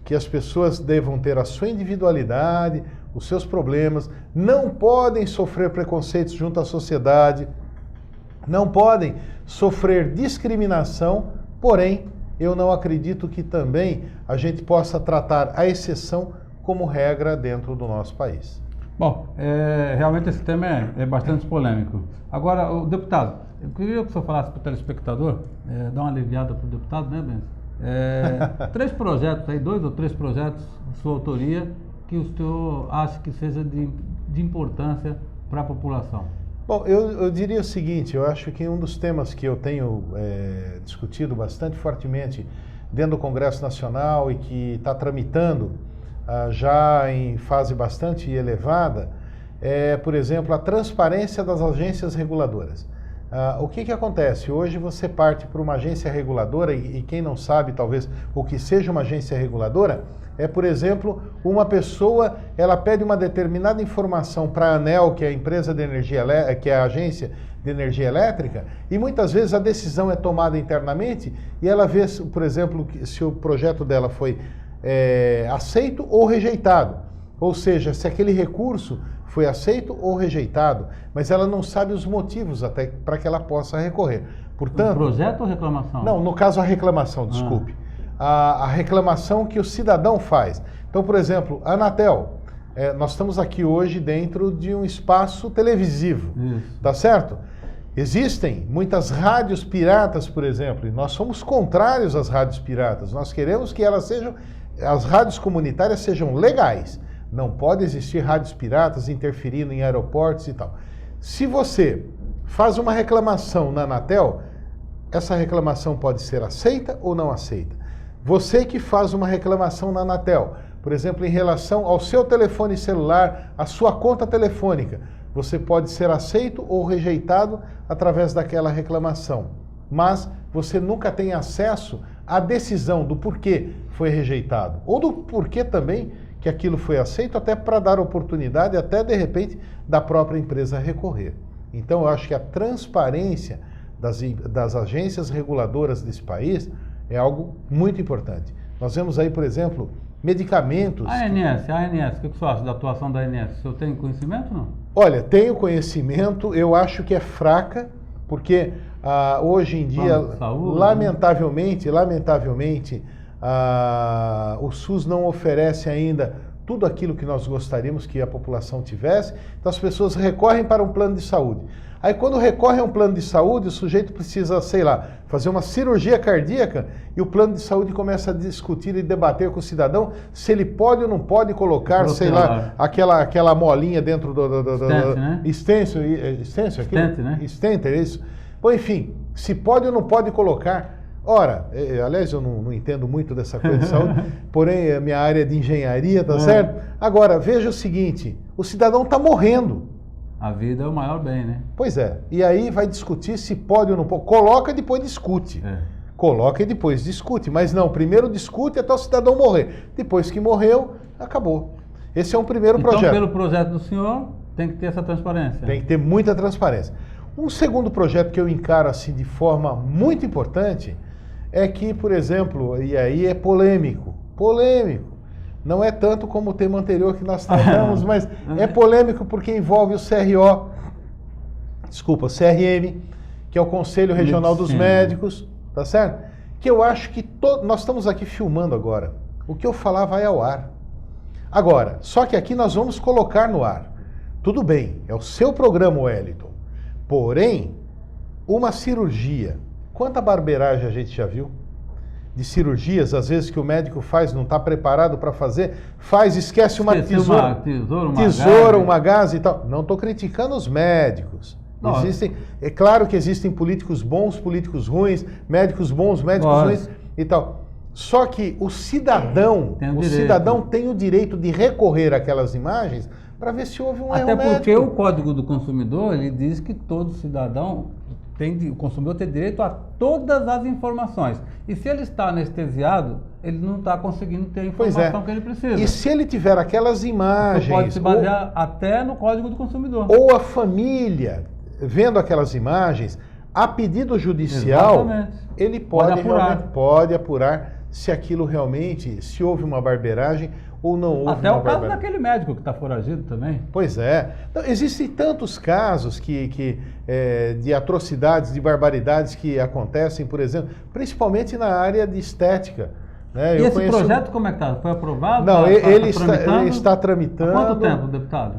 que as pessoas devam ter a sua individualidade, os seus problemas, não podem sofrer preconceitos junto à sociedade, não podem sofrer discriminação, porém, eu não acredito que também a gente possa tratar a exceção como regra dentro do nosso país. Bom, realmente esse tema é bastante polêmico. Agora, o deputado, eu queria que o senhor falasse para o telespectador, dar uma aliviada para o deputado, né, Benção? 3 projetos aí, 2 ou 3 projetos de sua autoria, que o senhor acha que seja de importância para a população. Bom, eu diria o seguinte, eu acho que um dos temas que eu tenho discutido bastante fortemente dentro do Congresso Nacional e que está tramitando já em fase bastante elevada, por exemplo, a transparência das agências reguladoras. O que acontece? Hoje você parte para uma agência reguladora, e quem não sabe talvez o que seja uma agência reguladora, por exemplo, uma pessoa, ela pede uma determinada informação para a ANEEL, que é a empresa de energia, que é a agência de energia elétrica, e muitas vezes a decisão é tomada internamente e ela vê, por exemplo, se o projeto dela foi aceito ou rejeitado. Ou seja, se aquele recurso foi aceito ou rejeitado, mas ela não sabe os motivos até para que ela possa recorrer. Portanto, projeto ou reclamação? Não, no caso a reclamação, desculpe. A reclamação que o cidadão faz. Então, por exemplo, a Anatel, nós estamos aqui hoje dentro de um espaço televisivo, tá certo? Existem muitas rádios piratas, por exemplo, e nós somos contrários às rádios piratas. Nós queremos que as rádios comunitárias sejam legais. Não pode existir rádios piratas interferindo em aeroportos e tal. Se você faz uma reclamação na Anatel, essa reclamação pode ser aceita ou não aceita. Você que faz uma reclamação na Anatel, por exemplo, em relação ao seu telefone celular, à sua conta telefônica, você pode ser aceito ou rejeitado através daquela reclamação. Mas você nunca tem acesso à decisão do porquê foi rejeitado, ou do porquê também que aquilo foi aceito, até para dar oportunidade, até de repente, da própria empresa recorrer. Então, eu acho que a transparência das agências reguladoras desse país é algo muito importante. Nós vemos aí, por exemplo, medicamentos... A ANS, o que você acha da atuação da ANS? O senhor tem conhecimento ou não? Olha, tenho conhecimento, eu acho que é fraca, porque hoje em dia, saúde, lamentavelmente, o SUS não oferece ainda tudo aquilo que nós gostaríamos que a população tivesse, então as pessoas recorrem para um plano de saúde. Aí quando recorre a um plano de saúde, o sujeito precisa, sei lá, fazer uma cirurgia cardíaca e o plano de saúde começa a discutir e debater com o cidadão se ele pode ou não pode colocar, sei lá, aquela molinha dentro do stent, né? Stent, é isso? Bom, enfim, se pode ou não pode colocar. Ora, aliás, eu não entendo muito dessa coisa de saúde, porém a minha área é de engenharia, tá certo? Agora, veja o seguinte, o cidadão está morrendo. A vida é o maior bem, né? Pois é. E aí vai discutir se pode ou não pode. Coloca e depois discute. Coloca e depois discute. Mas não, primeiro discute até o cidadão morrer. Depois que morreu, acabou. Esse é um primeiro projeto. Então, pelo projeto do senhor, tem que ter essa transparência. Tem que ter muita transparência. Um segundo projeto que eu encaro assim de forma muito importante é que, por exemplo, e aí é polêmico. Não é tanto como o tema anterior que nós tratamos, mas é polêmico porque envolve o CRM, que é o Conselho Regional dos Médicos, tá certo? Que eu acho que nós estamos aqui filmando agora. O que eu falar vai ao ar. Agora, só que aqui nós vamos colocar no ar. Tudo bem, é o seu programa, Wellington. Porém, uma cirurgia, quanta barbeiragem a gente já viu? De cirurgias, às vezes que o médico faz, não está preparado para fazer, esquece uma tesoura, uma gaze e tal. Não estou criticando os médicos. É claro que existem políticos bons, políticos ruins, médicos bons, médicos ruins e tal. Só que o cidadão tem o direito de recorrer àquelas imagens para ver se houve um erro médico. Até porque o Código do Consumidor, ele diz que todo cidadão o consumidor tem direito a todas as informações. E se ele está anestesiado, ele não está conseguindo ter a informação que ele precisa. E se ele tiver aquelas imagens... Você pode se basear até no Código do Consumidor. Ou a família, vendo aquelas imagens, a pedido judicial, ele pode apurar se aquilo realmente, se houve uma barbeiragem ou não houve até o caso daquele médico que está foragido também. Pois é. Então, existem tantos casos de atrocidades, de barbaridades que acontecem, por exemplo, principalmente na área de estética. Né? E esse projeto como é que está? Foi aprovado? Não, ele tramitando? está tramitando. Há quanto tempo, deputado?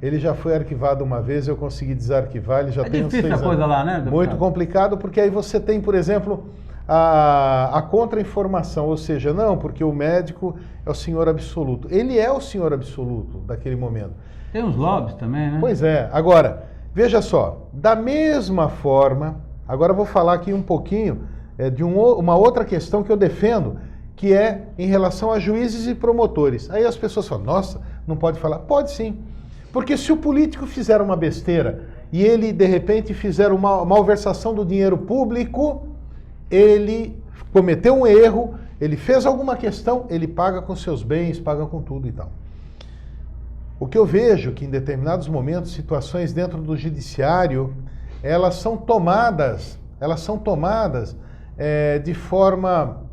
Ele já foi arquivado uma vez, eu consegui desarquivar, ele já tem uns 6 anos. É difícil a coisa lá, né, deputado? Muito complicado, porque aí você tem, por exemplo, a contra-informação, ou seja, não, porque o médico é o senhor absoluto. Ele é o senhor absoluto daquele momento. Tem uns lobbies também, né? Pois é. Agora, veja só, da mesma forma, agora eu vou falar aqui um pouquinho de uma outra questão que eu defendo, que é em relação a juízes e promotores. Aí as pessoas falam, nossa, não pode falar? Pode sim. Porque se o político fizer uma besteira e ele, de repente, fizer uma malversação do dinheiro público, ele cometeu um erro, ele fez alguma questão, ele paga com seus bens, paga com tudo e tal. O que eu vejo que em determinados momentos, situações dentro do judiciário, elas são tomadas de forma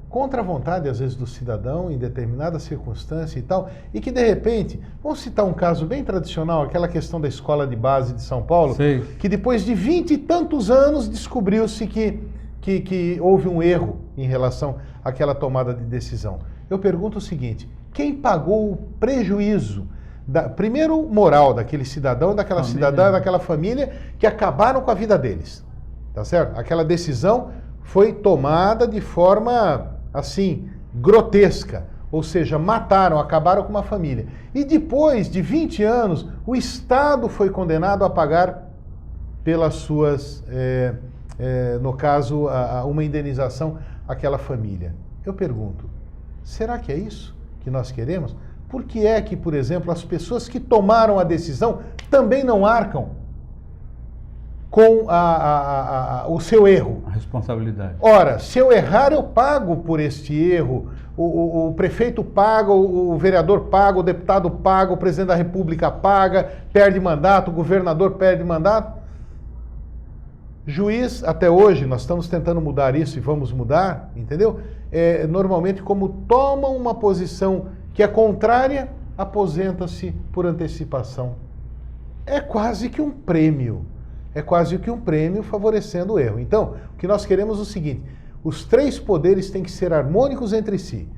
contra a vontade, às vezes, do cidadão, em determinada circunstância e tal, e que, de repente, vamos citar um caso bem tradicional, aquela questão da escola de base de São Paulo, Sei. que depois de 20 e tantos anos descobriu-se que houve um erro em relação àquela tomada de decisão. Eu pergunto o seguinte, quem pagou o prejuízo, primeiro moral daquele cidadão, daquela cidadã, daquela família, que acabaram com a vida deles, tá certo? Aquela decisão foi tomada de forma, assim, grotesca, ou seja, mataram, acabaram com uma família. E depois de 20 anos, o Estado foi condenado a pagar pelas suas, no caso, uma indenização àquela família. Eu pergunto, será que é isso que nós queremos? Por que é que, por exemplo, as pessoas que tomaram a decisão também não arcam com o seu erro? A responsabilidade. Ora, se eu errar, eu pago por este erro. O prefeito paga, o vereador paga, o deputado paga, o presidente da república paga, perde mandato, o governador perde mandato. Juiz, até hoje, nós estamos tentando mudar isso e vamos mudar, entendeu? Normalmente, como tomam uma posição que é contrária, aposenta-se por antecipação. É quase que um prêmio. É quase que um prêmio favorecendo o erro. Então, o que nós queremos é o seguinte, os 3 poderes têm que ser harmônicos entre si.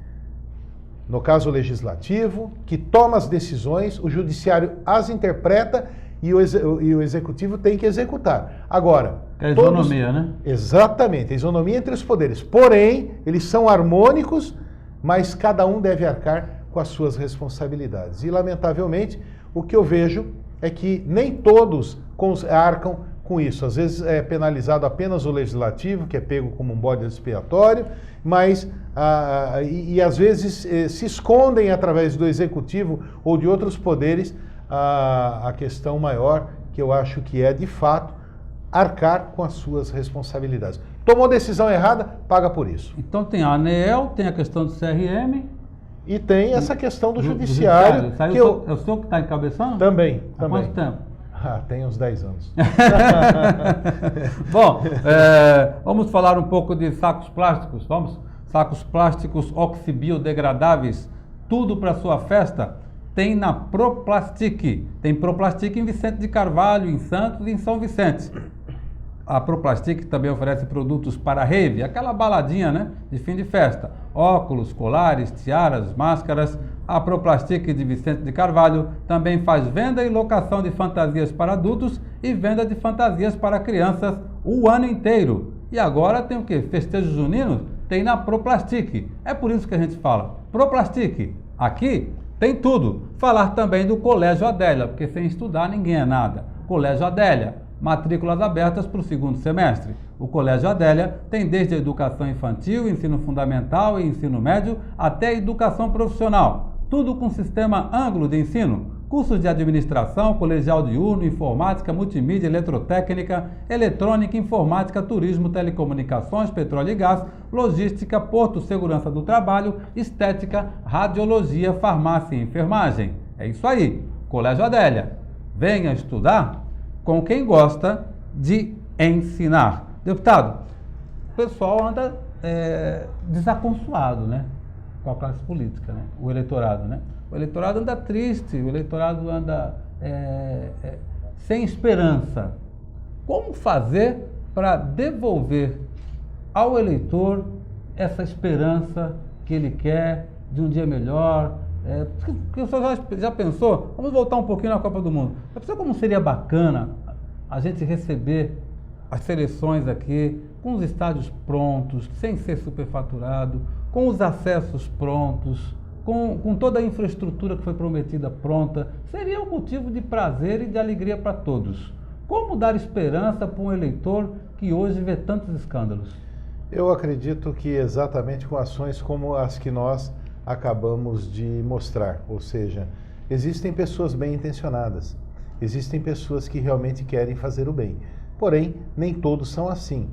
No caso, o legislativo, que toma as decisões, o judiciário as interpreta e o executivo tem que executar. Agora... É a isonomia, né? Exatamente, a isonomia entre os poderes. Porém, eles são harmônicos, mas cada um deve arcar com as suas responsabilidades. E, lamentavelmente, o que eu vejo é que nem todos arcam com isso. Às vezes é penalizado apenas o legislativo, que é pego como um bode expiatório, mas às vezes se escondem através do executivo ou de outros poderes a questão maior, que eu acho que é, de fato, arcar com as suas responsabilidades. Tomou decisão errada, paga por isso. Então tem a ANEEL, tem a questão do CRM... E tem essa questão do judiciário. É o senhor que está encabeçando? Também. Há quanto tempo? Tem uns 10 anos. Bom, vamos falar um pouco de sacos plásticos, vamos? Sacos plásticos oxibiodegradáveis, tudo para sua festa, tem na Proplastic. Tem Proplastic em Vicente de Carvalho, em Santos e em São Vicente. A Proplastic também oferece produtos para rave, aquela baladinha, né, de fim de festa. Óculos, colares, tiaras, máscaras. A Proplastic de Vicente de Carvalho também faz venda e locação de fantasias para adultos e venda de fantasias para crianças o ano inteiro. E agora tem o quê? Festejos juninos? Tem na Proplastic. É por isso que a gente fala Proplastic. Aqui tem tudo. Falar também do Colégio Adélia, porque sem estudar ninguém é nada. Colégio Adélia. Matrículas abertas para o 2º semestre. O Colégio Adélia tem desde a educação infantil, ensino fundamental e ensino médio até a educação profissional. Tudo com sistema ângulo de ensino. Cursos de administração, colegial diurno, informática, multimídia, eletrotécnica, eletrônica, informática, turismo, telecomunicações, petróleo e gás, logística, porto, segurança do trabalho, estética, radiologia, farmácia e enfermagem. É isso aí. Colégio Adélia. Venha estudar com quem gosta de ensinar. Deputado, o pessoal anda desaconsoado, né, com a classe política, né, o eleitorado, né? O eleitorado anda triste, o eleitorado anda sem esperança. Como fazer para devolver ao eleitor essa esperança que ele quer de um dia melhor? Porque o senhor já pensou? Vamos voltar um pouquinho na Copa do Mundo. Já pensou como seria bacana a gente receber as seleções aqui, com os estádios prontos, sem ser superfaturado, com os acessos prontos, com toda a infraestrutura que foi prometida pronta? Seria um motivo de prazer e de alegria para todos. Como dar esperança para um eleitor que hoje vê tantos escândalos? Eu acredito que exatamente com ações como as que nós acabamos de mostrar, ou seja, existem pessoas bem intencionadas, existem pessoas que realmente querem fazer o bem, porém, nem todos são assim.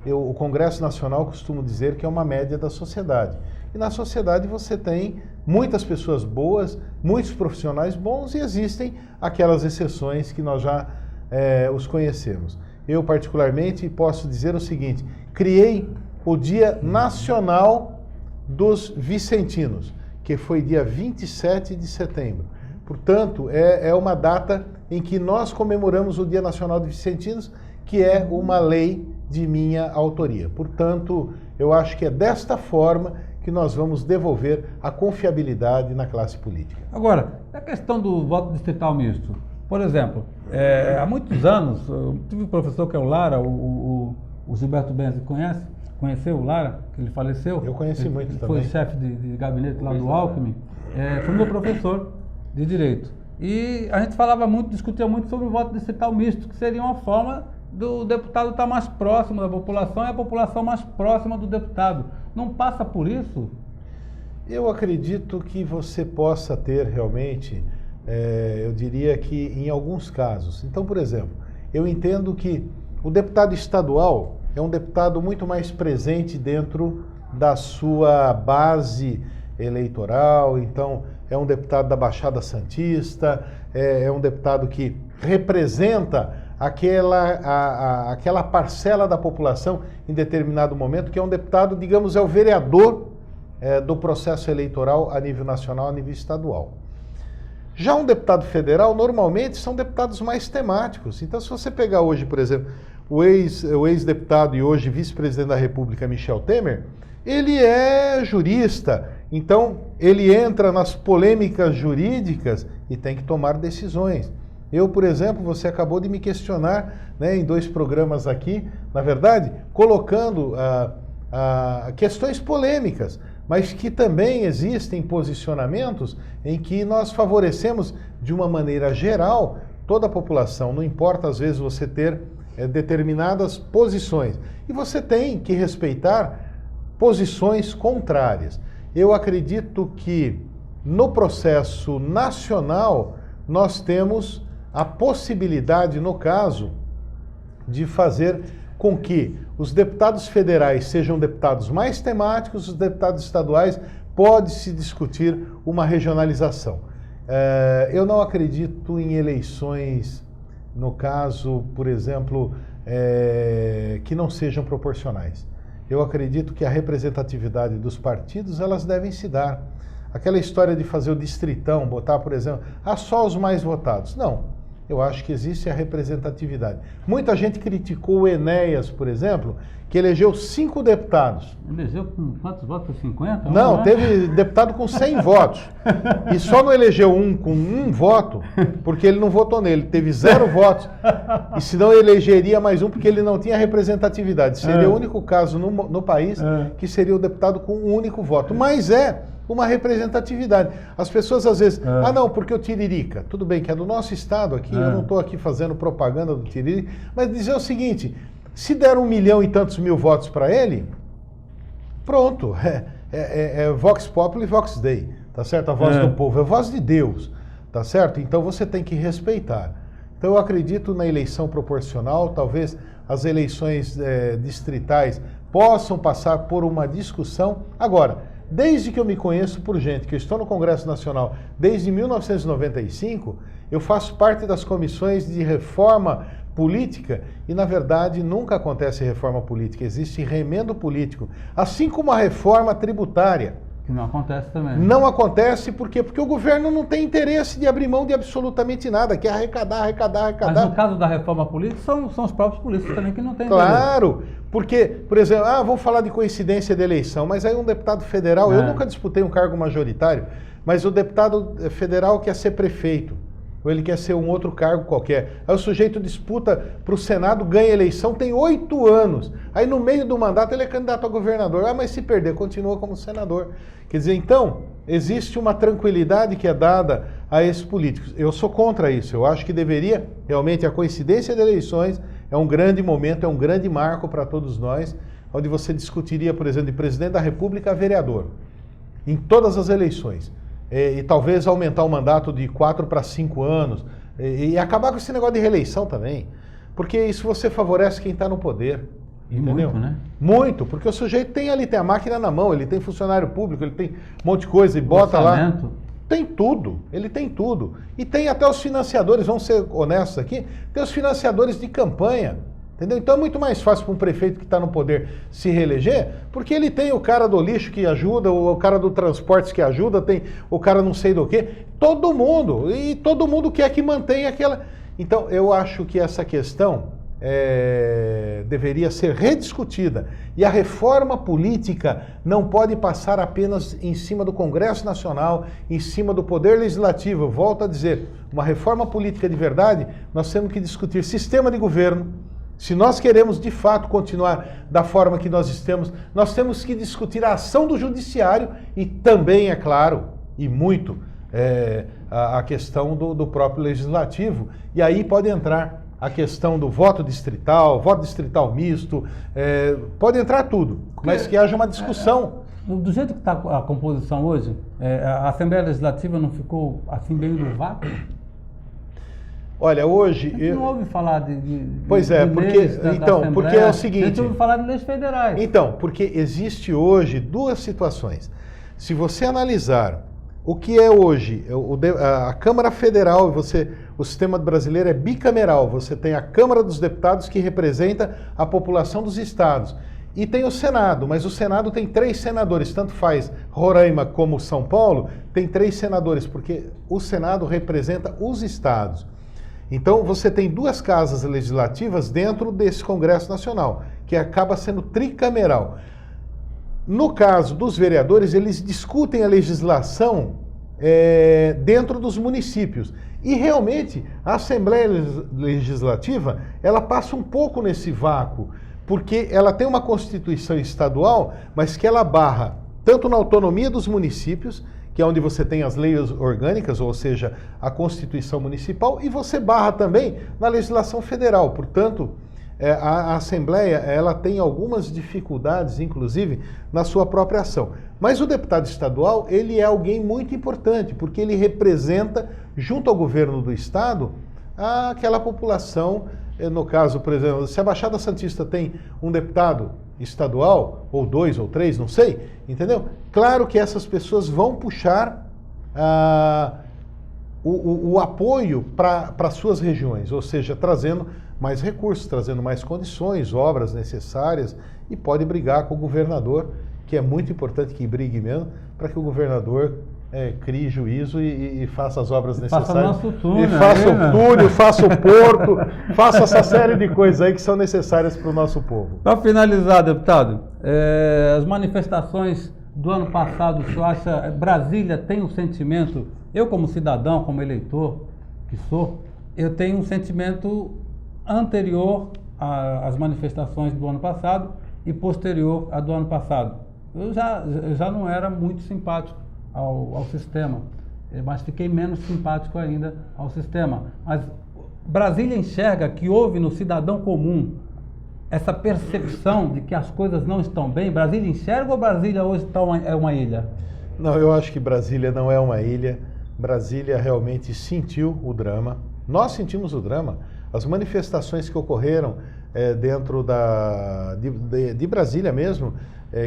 O Congresso Nacional costumo dizer que é uma média da sociedade, e na sociedade você tem muitas pessoas boas, muitos profissionais bons, e existem aquelas exceções que nós já os conhecemos. Eu particularmente posso dizer o seguinte: criei o Dia Nacional dos Vicentinos, que foi dia 27 de setembro. Portanto, é uma data em que nós comemoramos o Dia Nacional dos Vicentinos, que é uma lei de minha autoria. Portanto, eu acho que é desta forma que nós vamos devolver a confiabilidade na classe política. Agora, a questão do voto distrital misto. Por exemplo, há muitos anos, eu tive um professor que é o Lara, o Gilberto Benzi conheceu o Lara, que ele faleceu? Eu conheci muito ele também. Foi chefe de gabinete lá do Alckmin, foi meu professor de Direito. E a gente discutia muito sobre o voto distrital misto, que seria uma forma do deputado estar mais próximo da população e a população mais próxima do deputado. Não passa por isso? Eu acredito que você possa ter realmente, eu diria que em alguns casos. Então, por exemplo, eu entendo que o deputado estadual é um deputado muito mais presente dentro da sua base eleitoral, então é um deputado da Baixada Santista, é um deputado que representa aquela parcela da população em determinado momento, que é um deputado, digamos, é o vereador do processo eleitoral a nível nacional, a nível estadual. Já um deputado federal, normalmente, são deputados mais temáticos. Então, se você pegar hoje, por exemplo, o ex-deputado e hoje vice-presidente da República, Michel Temer, ele é jurista, então ele entra nas polêmicas jurídicas e tem que tomar decisões. Eu, por exemplo, você acabou de me questionar, né, em 2 programas aqui, na verdade, colocando questões polêmicas, mas que também existem posicionamentos em que nós favorecemos de uma maneira geral toda a população. Não importa, às vezes, você ter determinadas posições. E você tem que respeitar posições contrárias. Eu acredito que no processo nacional nós temos a possibilidade, no caso, de fazer com que os deputados federais sejam deputados mais temáticos, os deputados estaduais pode-se discutir uma regionalização. Eu não acredito em eleições, no caso, por exemplo, que não sejam proporcionais. Eu acredito que a representatividade dos partidos, elas devem se dar. Aquela história de fazer o distritão, botar, por exemplo, só os mais votados. Não. Eu acho que existe a representatividade. Muita gente criticou o Enéas, por exemplo, que elegeu 5 deputados. Elegeu com quantos votos? 50? Não, teve deputado com 100 votos. E só não elegeu um com 1 voto, porque ele não votou nele. Teve 0 votos. E senão elegeria mais um, porque ele não tinha representatividade. Seria o único caso no país que seria o deputado com um único voto. Mas uma representatividade. As pessoas às vezes, não, porque o Tiririca, tudo bem que é do nosso estado aqui, eu não estou aqui fazendo propaganda do Tiririca, mas dizer o seguinte, se der 1 milhão e tantos mil votos para ele, pronto, Vox Populi, Vox Dei, tá certo? A voz do povo, é a voz de Deus, tá certo? Então você tem que respeitar. Então eu acredito na eleição proporcional, talvez as eleições distritais possam passar por uma discussão. Agora, desde que eu me conheço por gente, que eu estou no Congresso Nacional desde 1995, eu faço parte das comissões de reforma política e, na verdade, nunca acontece reforma política, existe remendo político. Assim como a reforma tributária. Que não acontece também. Não acontece por quê? Porque o governo não tem interesse de abrir mão de absolutamente nada, quer arrecadar. Mas no caso da reforma política, são os próprios políticos também que não têm Claro, porque, por exemplo, vamos falar de coincidência de eleição, mas aí um deputado federal, eu nunca disputei um cargo majoritário, mas o deputado federal quer ser prefeito, ou ele quer ser um outro cargo qualquer. Aí o sujeito disputa para o Senado, ganha a eleição, tem 8 anos. Aí no meio do mandato ele é candidato a governador. Mas se perder, continua como senador. Quer dizer, então, existe uma tranquilidade que é dada a esses políticos. Eu sou contra isso. Eu acho que deveria, realmente, a coincidência de eleições é um grande momento, é um grande marco para todos nós, onde você discutiria, por exemplo, de presidente da República a vereador, em todas as eleições. E talvez aumentar o mandato de 4 para 5 anos, e acabar com esse negócio de reeleição também, porque isso você favorece quem está no poder, entendeu? Muito, né? Muito, porque o sujeito tem a máquina na mão, ele tem funcionário público, ele tem um monte de coisa e bota orçamento. Lá. Tem tudo, ele tem tudo. E tem até os financiadores, vamos ser honestos aqui, tem os financiadores de campanha. Entendeu? Então é muito mais fácil para um prefeito que está no poder se reeleger, porque ele tem o cara do lixo que ajuda, o cara do transportes que ajuda, tem o cara não sei do que, todo mundo quer que mantenha aquela... Então eu acho que essa questão deveria ser rediscutida, e a reforma política não pode passar apenas em cima do Congresso Nacional, em cima do Poder Legislativo. Eu volto a dizer, uma reforma política de verdade, nós temos que discutir sistema de governo. Se nós queremos, de fato, continuar da forma que nós estamos, nós temos que discutir a ação do judiciário e também, é claro, e muito, a questão do próprio legislativo. E aí pode entrar a questão do voto distrital misto, pode entrar tudo, mas que haja uma discussão. Do jeito que está a composição hoje, a Assembleia Legislativa não ficou assim bem no vácuo? Olha, hoje... não ouve falar de Pois é, porque, então, porque é o seguinte... A gente ouve falar de leis federais. Então, porque existe hoje duas situações. Se você analisar o que é hoje a Câmara Federal, o sistema brasileiro é bicameral, você tem a Câmara dos Deputados que representa a população dos estados. E tem o Senado, mas o Senado tem 3 senadores, tanto faz Roraima como São Paulo, tem 3 senadores, porque o Senado representa os estados. Então, você tem 2 casas legislativas dentro desse Congresso Nacional, que acaba sendo tricameral. No caso dos vereadores, eles discutem a legislação dentro dos municípios. E, realmente, a Assembleia Legislativa, ela passa um pouco nesse vácuo, porque ela tem uma Constituição estadual, mas que ela barra tanto na autonomia dos municípios, que é onde você tem as leis orgânicas, ou seja, a Constituição Municipal, e você barra também na legislação federal. Portanto, a Assembleia ela tem algumas dificuldades, inclusive, na sua própria ação. Mas o deputado estadual, ele é alguém muito importante, porque ele representa, junto ao governo do Estado, aquela população, no caso, por exemplo, se a Baixada Santista tem um deputado estadual, ou 2 ou 3, não sei, entendeu? Claro que essas pessoas vão puxar o apoio para suas regiões, ou seja, trazendo mais recursos, trazendo mais condições, obras necessárias, e pode brigar com o governador, que é muito importante que brigue mesmo, para que o governador crie juízo e faça as obras necessárias. Faça o túnel, faça o túnel, faça o porto, faça essa série de coisas aí que são necessárias para o nosso povo. Para finalizar, deputado, as manifestações do ano passado, o senhor acha, Brasília tem um sentimento, eu como cidadão, como eleitor que sou, eu tenho um sentimento anterior às manifestações do ano passado e posterior à do ano passado. Eu já não era muito simpático ao sistema, mas fiquei menos simpático ainda ao sistema. Mas Brasília enxerga que houve no cidadão comum essa percepção de que as coisas não estão bem? Brasília enxerga ou Brasília hoje é uma ilha? Não, eu acho que Brasília não é uma ilha. Brasília realmente sentiu o drama. Nós sentimos o drama. As manifestações que ocorreram dentro de Brasília mesmo,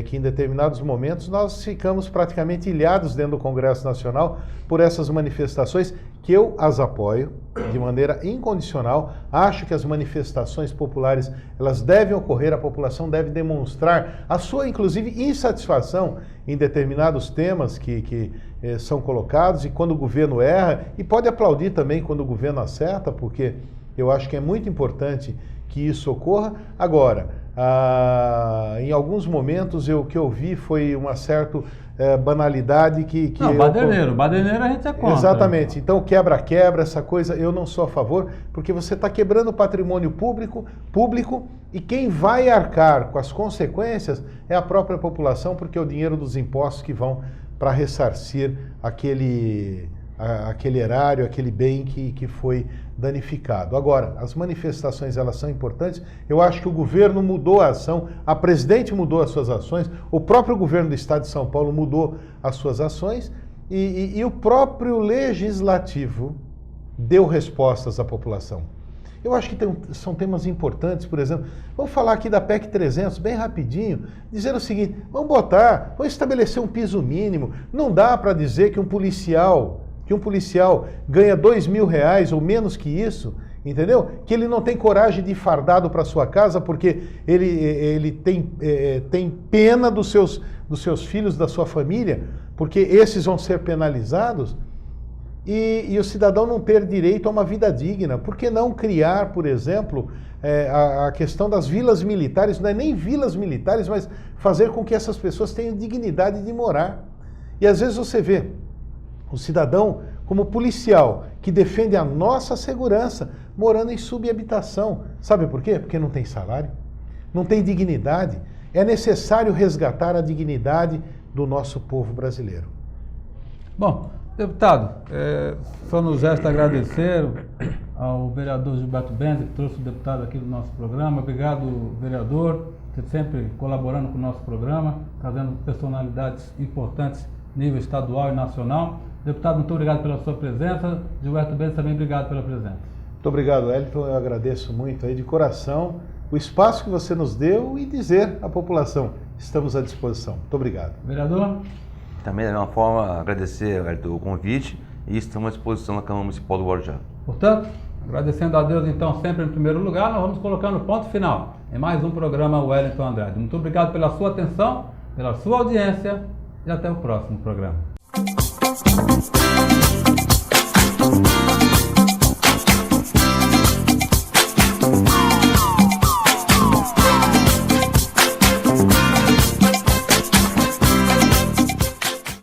que em determinados momentos nós ficamos praticamente ilhados dentro do Congresso Nacional por essas manifestações que eu as apoio de maneira incondicional. Acho que as manifestações populares, elas devem ocorrer, a população deve demonstrar a sua, inclusive, insatisfação em determinados temas que são colocados, e quando o governo erra, e pode aplaudir também quando o governo acerta, porque eu acho que é muito importante que isso ocorra. Agora, em alguns momentos, o que eu vi foi uma certa banalidade que... Não, baderneiro a gente é contra. Exatamente. Então, quebra-quebra, essa coisa, eu não sou a favor, porque você está quebrando o patrimônio público, e quem vai arcar com as consequências é a própria população, porque é o dinheiro dos impostos que vão para ressarcir aquele erário, aquele bem que foi danificado. Agora, as manifestações, elas são importantes. Eu acho que o governo mudou a ação, a presidente mudou as suas ações, o próprio governo do estado de São Paulo mudou as suas ações, e o próprio legislativo deu respostas à população. Eu acho que são temas importantes, por exemplo, vamos falar aqui da PEC 300, bem rapidinho, dizer o seguinte: vamos estabelecer um piso mínimo. Não dá para dizer que um policial ganha R$2.000 ou menos que isso, entendeu? Que ele não tem coragem de ir fardado para sua casa porque ele tem pena dos seus filhos, da sua família, porque esses vão ser penalizados, e o cidadão não ter direito a uma vida digna. Por que não criar, por exemplo, a questão das vilas militares? Não é nem vilas militares, mas fazer com que essas pessoas tenham dignidade de morar. E às vezes você vê o cidadão como policial que defende a nossa segurança morando em subhabitação. Sabe por quê? Porque não tem salário, não tem dignidade. É necessário resgatar a dignidade do nosso povo brasileiro. Bom, deputado, só nos resta agradecer ao vereador Gilberto Benzi, que trouxe o deputado aqui do nosso programa. Obrigado, vereador, por sempre colaborando com o nosso programa, trazendo personalidades importantes nível estadual e nacional. Deputado, muito obrigado pela sua presença. Gilberto Benzi, também obrigado pela presença. Muito obrigado, Wellington. Eu agradeço muito aí de coração o espaço que você nos deu e dizer à população: estamos à disposição. Muito obrigado. Vereador? Também, da mesma forma, agradecer, Wellington, o convite, e estamos à disposição na Câmara Municipal do Guarujá. Portanto, agradecendo a Deus, então, sempre em primeiro lugar, nós vamos colocando ponto final em mais um programa Wellington Andrade. Muito obrigado pela sua atenção, pela sua audiência, e até o próximo programa.